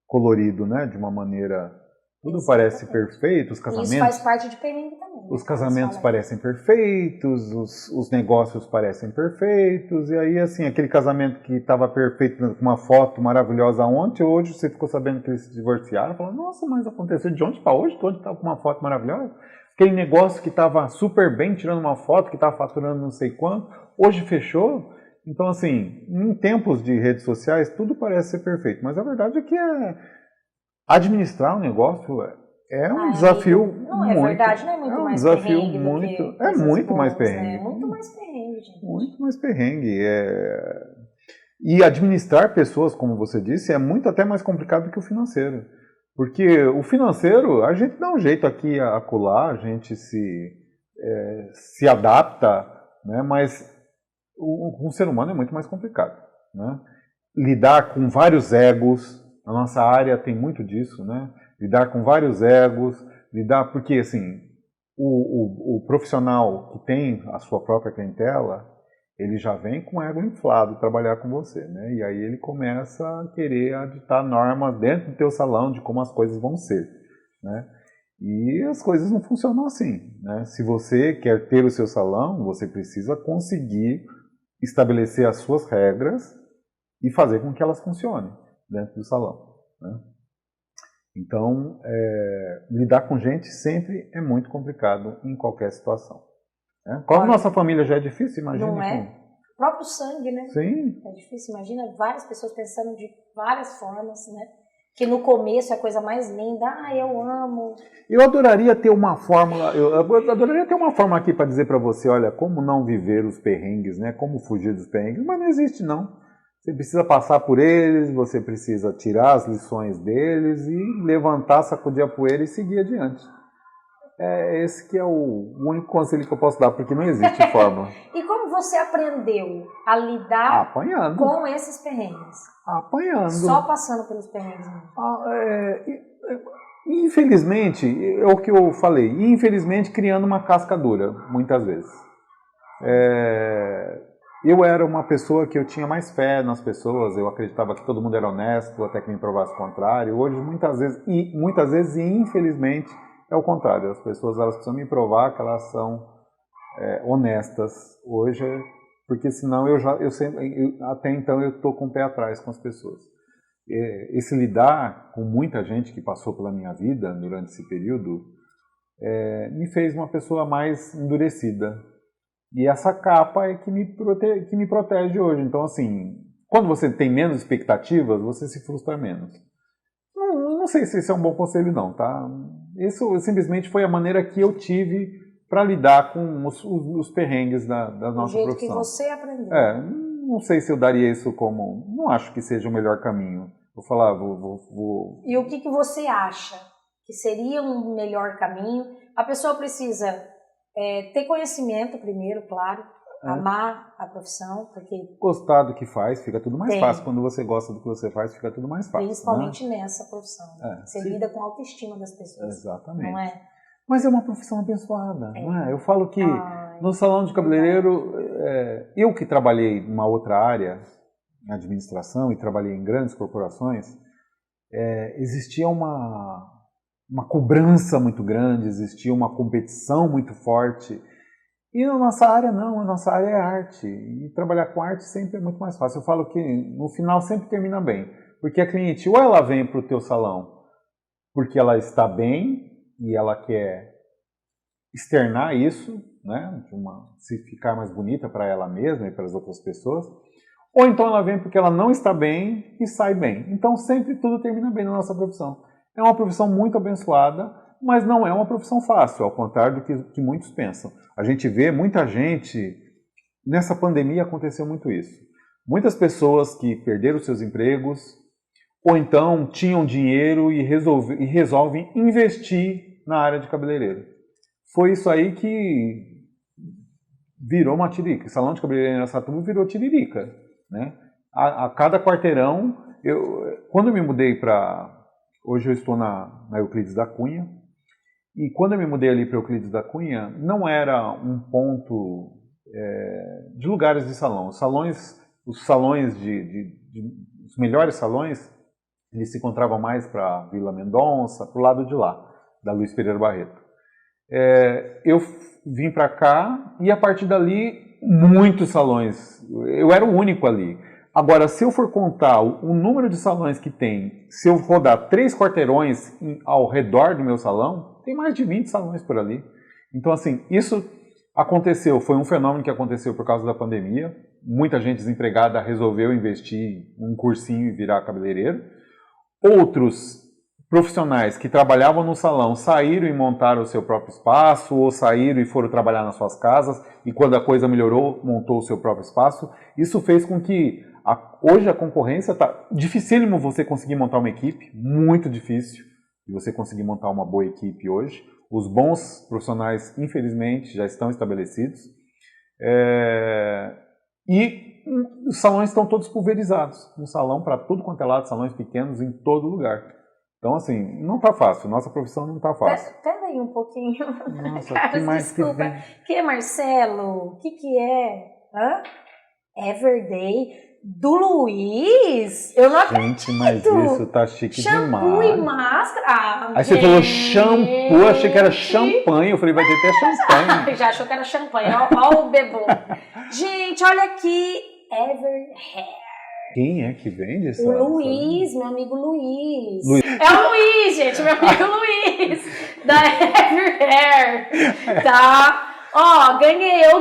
colorido, né? De uma maneira. Tudo parece perfeito, os casamentos. Isso faz parte de perrengue também. Os casamentos parecem perfeitos, os negócios parecem perfeitos, e aí, assim, aquele casamento que estava perfeito com uma foto maravilhosa ontem, hoje você ficou sabendo que eles se divorciaram, falou, nossa, mas aconteceu de ontem para hoje? Ontem estava com uma foto maravilhosa? Aquele negócio que estava super bem, tirando uma foto, que estava faturando não sei quanto, hoje fechou? Então, assim, em tempos de redes sociais, tudo parece ser perfeito, mas a verdade é que administrar um negócio é um desafio não é verdade, não é muito mais perrengue é muito mais perrengue. Né? É muito mais perrengue, gente. Muito mais perrengue. E administrar pessoas, como você disse, é muito até mais complicado do que o financeiro. Porque o financeiro, a gente dá um jeito aqui a acolá, a gente se adapta, né? Mas um ser humano é muito mais complicado, né? Lidar com vários egos. A nossa área tem muito disso, né? Lidar com vários egos, porque assim, o profissional que tem a sua própria clientela, ele já vem com o ego inflado trabalhar com você, né? E aí ele começa a querer aditar normas dentro do teu salão de como as coisas vão ser, né? E as coisas não funcionam assim, né? Se você quer ter o seu salão, você precisa conseguir estabelecer as suas regras e fazer com que elas funcionem dentro do salão, né? Então, lidar com gente sempre é muito complicado em qualquer situação, né? Como nossa família já é difícil, imagina. Não é? O próprio sangue, né? Sim. É difícil, imagina várias pessoas pensando de várias formas, né? Que no começo é a coisa mais linda, eu amo. Eu adoraria ter uma fórmula, aqui para dizer para você, olha, como não viver os perrengues, né? Como fugir dos perrengues, mas não existe não. Você precisa passar por eles, você precisa tirar as lições deles e levantar, sacudir a poeira e seguir adiante. Esse que é o único conselho que eu posso dar, porque não existe fórmula. E como você aprendeu a lidar apanhando com esses perrengues? Apanhando. Só passando pelos perrengues mesmo? Infelizmente, é o que eu falei, infelizmente criando uma casca dura, muitas vezes. Eu era uma pessoa que eu tinha mais fé nas pessoas, eu acreditava que todo mundo era honesto, até que me provasse o contrário. Hoje, muitas vezes, infelizmente, é o contrário. As pessoas elas precisam me provar que elas são honestas hoje, porque senão até então eu estou com o pé atrás com as pessoas. Esse lidar com muita gente que passou pela minha vida durante esse período me fez uma pessoa mais endurecida. E essa capa é que me protege hoje. Então, assim, quando você tem menos expectativas, você se frustra menos. Não sei se esse é um bom conselho, não, tá? Isso simplesmente foi a maneira que eu tive para lidar com os perrengues da nossa profissão. O jeito que você aprendeu. Não sei se eu daria isso como... Não acho que seja o melhor caminho. Vou falar, E o que você acha que seria um melhor caminho? A pessoa precisa... ter conhecimento primeiro, claro, amar a profissão, porque... Gostar do que faz, fica tudo mais fácil. Quando você gosta do que você faz, fica tudo mais fácil. Principalmente nessa profissão. Você lida com a autoestima das pessoas. Exatamente. Não é? Mas é uma profissão abençoada, não é? Eu falo que no salão de cabeleireiro, eu que trabalhei em uma outra área, na administração, e trabalhei em grandes corporações, existia uma cobrança muito grande, existia uma competição muito forte. E na nossa área não, a nossa área é arte. E trabalhar com arte sempre é muito mais fácil. Eu falo que no final sempre termina bem. Porque a cliente ou ela vem para o teu salão porque ela está bem e ela quer externar isso, né, se ficar mais bonita para ela mesma e para as outras pessoas. Ou então ela vem porque ela não está bem e sai bem. Então sempre tudo termina bem na nossa profissão. É uma profissão muito abençoada, mas não é uma profissão fácil, ao contrário do que muitos pensam. A gente vê muita gente nessa pandemia aconteceu muito isso. Muitas pessoas que perderam seus empregos, ou então tinham dinheiro e resolvem investir na área de cabeleireiro. Foi isso aí que virou uma tiririca. Salão de cabeleireiro em Araçatuba virou tiririca, né? A cada quarteirão, quando eu me mudei para... Hoje eu estou na Euclides da Cunha, e quando eu me mudei ali para Euclides da Cunha, não era um ponto de lugares de salão. Os salões, os melhores salões, eles se encontravam mais para Vila Mendonça, para o lado de lá, da Luiz Pereira Barreto. Eu vim para cá e a partir dali, muitos salões. Eu era o único ali. Agora, se eu for contar o número de salões que tem, se eu rodar 3 quarteirões ao redor do meu salão, tem mais de 20 salões por ali. Então, assim, isso aconteceu, foi um fenômeno que aconteceu por causa da pandemia. Muita gente desempregada resolveu investir um cursinho e virar cabeleireiro. Outros profissionais que trabalhavam no salão saíram e montaram o seu próprio espaço, ou saíram e foram trabalhar nas suas casas, e quando a coisa melhorou, montou o seu próprio espaço. Isso fez com que hoje a concorrência está dificílimo você conseguir montar uma equipe, muito difícil de você conseguir montar uma boa equipe hoje. Os bons profissionais, infelizmente, já estão estabelecidos. E os salões estão todos pulverizados. Um salão para tudo quanto é lado, salões pequenos em todo lugar. Então, assim, não está fácil. Nossa profissão não está fácil. Pera aí um pouquinho. Nossa, Carlos, que mais desculpa. Que é Marcelo? O que é? Hã? Everday? Do Luiz? Eu não acredito. Gente, mas isso tá chique demais. Shampoo e máscara. Aí você falou shampoo, achei que era champanhe. Eu falei, vai ter até champanhe. Já achou que era champanhe. Olha o bebum. Gente, olha aqui. Everhair. Quem é que vende essa? O Luiz, meu amigo Luiz. É o Luiz, gente, meu amigo Luiz. Da Everhair. Tá? Ó, eu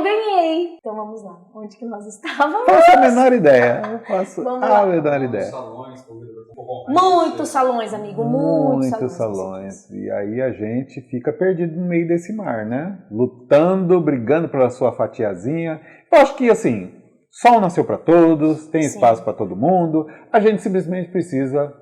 ganhei. Então vamos lá. Onde que nós estávamos? Faço a menor ideia. Eu faço a menor ideia. Muitos salões, amigo. Muitos salões. E aí a gente fica perdido no meio desse mar, né? Lutando, brigando pela sua fatiazinha. Eu acho que, assim, sol nasceu para todos, tem espaço para todo mundo. A gente simplesmente precisa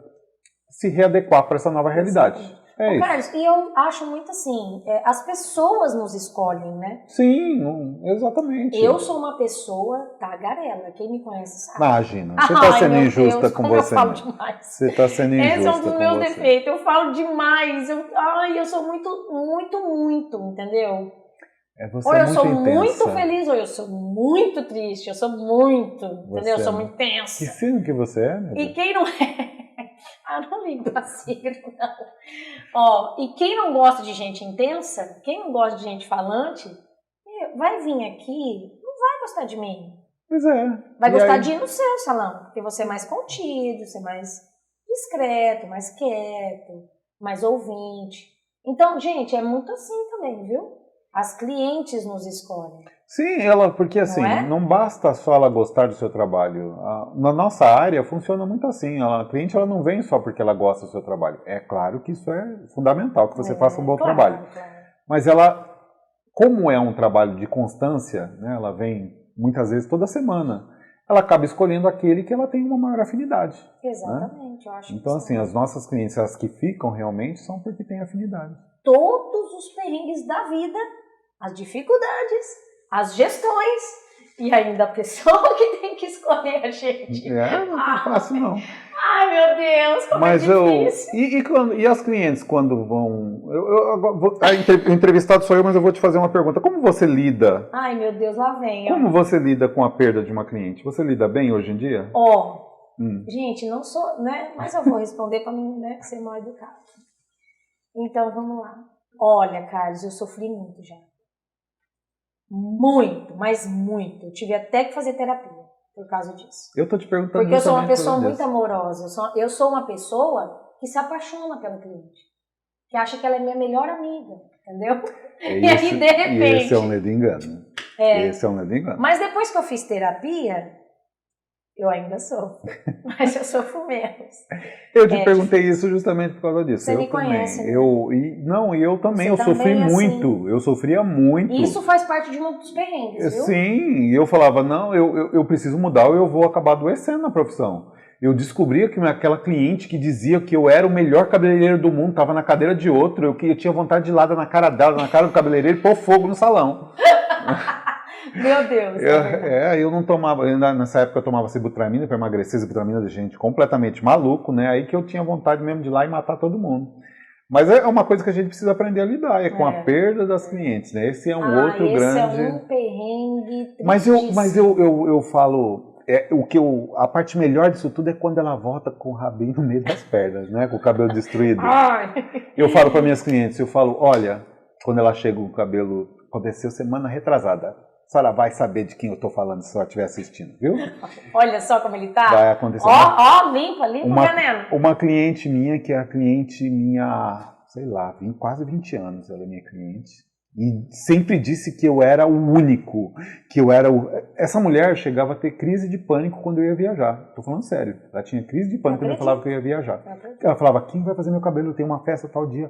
se readequar para essa nova realidade. É isso. Carlos, e eu acho muito assim, as pessoas nos escolhem, né? Sim, exatamente. Eu sou uma pessoa tagarela, quem me conhece sabe. Imagina, você está sendo injusta Deus, com como você. Eu falo demais. Você está sendo injusta. Esse é um dos meus você. defeitos, eu falo demais, eu sou muito, entendeu? Você ou é eu sou intensa. muito feliz, ou eu sou muito triste, eu sou muito, entendeu? Eu sou muito tensa. Que signo que você é, meu Deus? E quem não é? Não ligo pra signo, não. Ó, e quem não gosta de gente intensa, quem não gosta de gente falante, vai vir aqui, não vai gostar de mim. Pois é. Vai gostar de ir no seu salão, porque você é mais contido, você é mais discreto, mais quieto, mais ouvinte. Então, gente, é muito assim também, viu? As clientes nos escolhem. Sim, porque assim, não basta só ela gostar do seu trabalho. Na nossa área funciona muito assim. A cliente ela não vem só porque ela gosta do seu trabalho. É claro que isso é fundamental, que você faça um bom trabalho. Claro. Mas ela, como é um trabalho de constância, né, ela vem muitas vezes toda semana, ela acaba escolhendo aquele que ela tem uma maior afinidade. Exatamente, né? eu acho. Então assim, as nossas clientes, as que ficam realmente, são porque têm afinidade. Todos os perrengues da vida, as dificuldades, as gestões e ainda a pessoa que tem que escolher a gente. Não é fácil não. Ai, meu Deus, como é difícil. E as clientes quando vão... O entrevistado sou eu, mas eu vou te fazer uma pergunta. Como você lida... Ai, meu Deus, lá vem. Como você lida com a perda de uma cliente? Você lida bem hoje em dia? Gente, não sou, né? Mas eu vou responder para mim, né, ser mal educado. Então, vamos lá. Olha, Carlos, eu sofri muito já. Muito, mas muito. Eu tive até que fazer terapia por causa disso. Eu tô te perguntando. Porque eu sou uma pessoa muito amorosa. Eu sou uma pessoa que se apaixona pelo cliente. Que acha que ela é minha melhor amiga. Entendeu? E aí, de repente... Esse é um ledo engano. Esse é um ledo engano. Mas depois que eu fiz terapia, Eu ainda sofro, mas eu sofro menos. Eu te perguntei isso justamente por causa disso. Você me conhece, né? Eu também, Você eu sofri também, muito, assim, eu sofria muito. Isso faz parte de um dos perrengues, viu? Sim, e eu falava, não, eu preciso mudar ou eu vou acabar adoecendo na profissão. Eu descobria que aquela cliente que dizia que eu era o melhor cabeleireiro do mundo, estava na cadeira de outro, eu tinha vontade de ir lá dar na cara dela, na cara do cabeleireiro e pôr fogo no salão. Meu Deus. Eu não tomava, nessa época eu tomava sibutramina para emagrecer, sibutramina de gente completamente maluco, né? Aí que eu tinha vontade mesmo de ir lá e matar todo mundo. Mas é uma coisa que a gente precisa aprender a lidar, com a perda das clientes, né? Esse é um outro grande... Esse é um perrengue Mas eu falo, a parte melhor disso tudo é quando ela volta com o rabinho no meio das pernas, né? Com o cabelo destruído. Eu falo para minhas clientes, eu falo, olha, quando ela chega com o cabelo, aconteceu semana retrasada. A senhora vai saber de quem eu estou falando se ela estiver assistindo, viu? Olha só como ele tá. Vai acontecer. Limpa o veneno. Uma cliente minha, que é a cliente minha, sei lá, quase 20 anos, ela é minha cliente. E sempre disse que eu era o único, Essa mulher chegava a ter crise de pânico quando eu ia viajar. Estou falando sério. Ela tinha crise de pânico quando eu falava que eu ia viajar. Ela falava, quem vai fazer meu cabelo? Tem uma festa tal dia.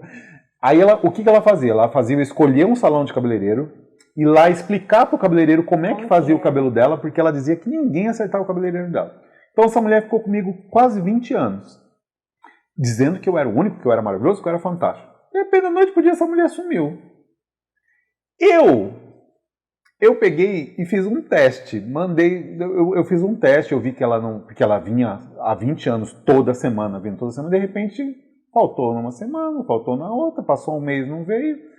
Aí o que ela fazia? Ela fazia escolher um salão de cabeleireiro, e lá explicar para o cabeleireiro como é que fazia o cabelo dela, porque ela dizia que ninguém acertava o cabeleireiro dela. Então essa mulher ficou comigo quase 20 anos, dizendo que eu era o único, que eu era maravilhoso, que eu era fantástico. De repente, da noite pro dia, essa mulher sumiu. Eu peguei e fiz um teste, eu fiz um teste, eu vi que ela não, porque ela vinha há 20 anos toda semana, de repente faltou numa semana, faltou na outra, passou um mês, não veio.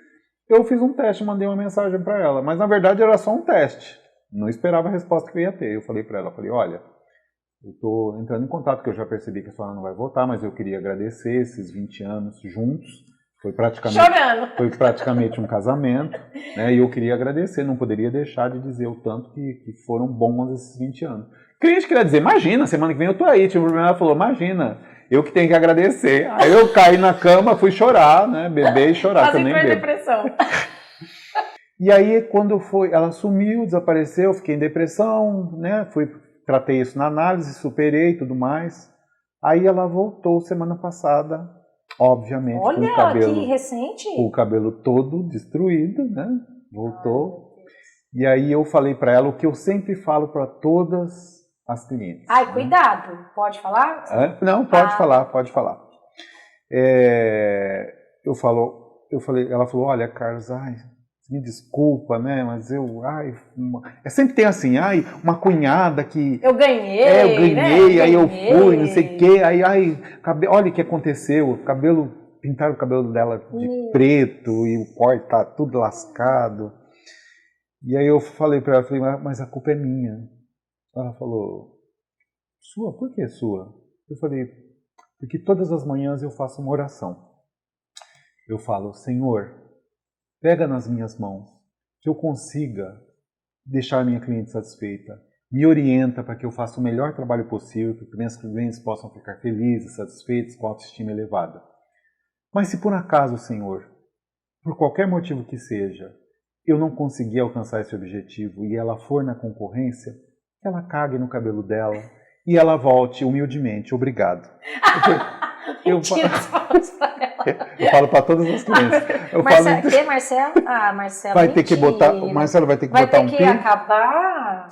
Eu fiz um teste, mandei uma mensagem para ela, mas na verdade era só um teste. Não esperava a resposta que eu ia ter. Eu falei para ela, olha, eu estou entrando em contato, porque eu já percebi que a senhora não vai voltar, mas eu queria agradecer esses 20 anos juntos. Foi praticamente um casamento, né? E eu queria agradecer, não poderia deixar de dizer o tanto que foram bons esses 20 anos. O cliente queria dizer, imagina, semana que vem eu tô aí. Tipo, ela falou, imagina, eu que tenho que agradecer. Aí eu caí na cama, fui chorar, né? Beber e chorar, que eu nem bebo. Depressão. E aí, quando ela sumiu, desapareceu, eu fiquei em depressão, né? Tratei isso na análise, superei e tudo mais. Aí ela voltou semana passada, obviamente, com o cabelo... que recente! Com o cabelo todo destruído, né? Voltou. E aí eu falei para ela o que eu sempre falo para todas as clientes. Cuidado! Pode falar? Não, pode falar, pode falar. Ela falou, olha, Carlos, me desculpa, né, mas sempre tem assim, uma cunhada que... Eu ganhei, aí eu fui, não sei o quê, olha o que aconteceu, pintaram o cabelo dela de preto e o corte tá tudo lascado. E aí eu falei para ela, mas a culpa é minha. Ela falou, sua? Por que sua? Eu falei, porque todas as manhãs eu faço uma oração. Eu falo, Senhor, pega nas minhas mãos, que eu consiga deixar minha cliente satisfeita. Me orienta para que eu faça o melhor trabalho possível, para que minhas clientes possam ficar felizes, satisfeitos, com autoestima elevada. Mas se por acaso, Senhor, por qualquer motivo que seja, eu não conseguir alcançar esse objetivo e ela for na concorrência, que ela cague no cabelo dela e ela volte humildemente. Obrigado. Eu falo para todas as clientes. Marcelo? Marcelo. Vai ter que botar. O Marcelo vai ter que botar um pi. Vai ter que acabar?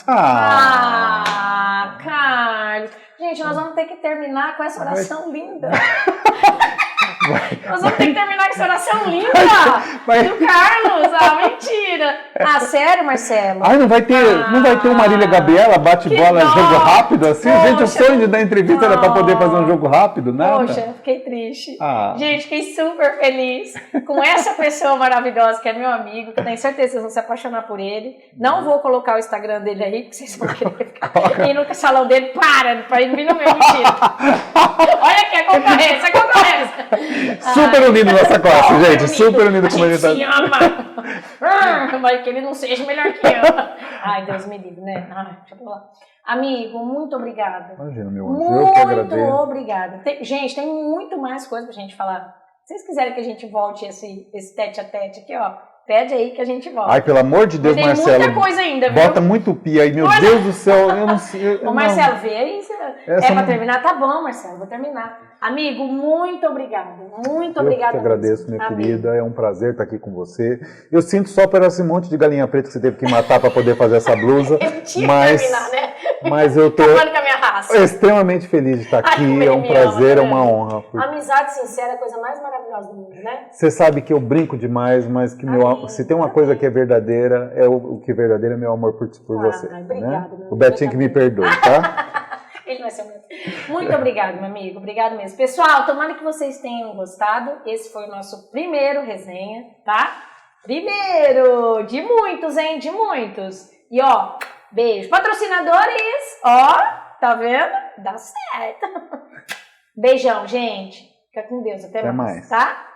Carlos. Gente, nós vamos ter que terminar com essa oração linda. Nós vamos ter que terminar com essa oração linda do Carlos. Mentira. Sério, Marcelo? Não vai ter o Marília Gabriela, bate-bola, jogo rápido assim? Poxa, gente, o sonho de dar entrevista era para poder fazer um jogo rápido, nada? Poxa, fiquei triste. Gente, fiquei super feliz com essa pessoa maravilhosa que é meu amigo, que eu tenho certeza que vocês vão se apaixonar por ele. Não vou colocar o Instagram dele aí, porque vocês vão querer ficar ir no salão dele. Para ele vir no meu, mentira. Olha aqui, a concorrência. Super unido nessa classe, gente. Super unido com ele. Se ama. Mas que ele não seja melhor que eu. Deus me livre, né? Deixa eu falar. Amigo, muito obrigada. Imagina, meu anjo. Eu que agradeço. Muito obrigada. Gente, tem muito mais coisa pra gente falar. Se vocês quiserem que a gente volte esse tete a tete aqui, Pede aí que a gente volta. Ai, pelo amor de Deus, tem Marcelo. Muita coisa ainda, viu? Bota muito pi aí, meu Deus do céu, eu não sei. Ô, Marcelo, vê aí. Essa Pra terminar? Tá bom, Marcelo, vou terminar. Amigo, muito obrigada. Muito obrigada. Eu que agradeço, mesmo. minha querida. É um prazer estar aqui com você. Eu sinto só por esse monte de galinha preta que você teve que matar para poder fazer essa blusa. Eu tinha que terminar, né? Mas eu tô acabando com a minha raça. extremamente feliz de estar aqui. É um prazer, é uma honra. Amizade sincera é a coisa mais maravilhosa do mundo, né? Você sabe que eu brinco demais, mas que se tem uma coisa que é verdadeira, o que é verdadeiro é meu amor por você. Obrigada, né? O Betinho que me perdoe, tá? Ele vai ser muito obrigado, meu amigo. Obrigado mesmo. Pessoal, tomara que vocês tenham gostado. Esse foi o nosso primeiro resenha, tá? Primeiro! De muitos, hein? De muitos. E ó, beijo. Patrocinadores, ó, tá vendo? Dá certo. Beijão, gente. Fica com Deus. Até mais, tá?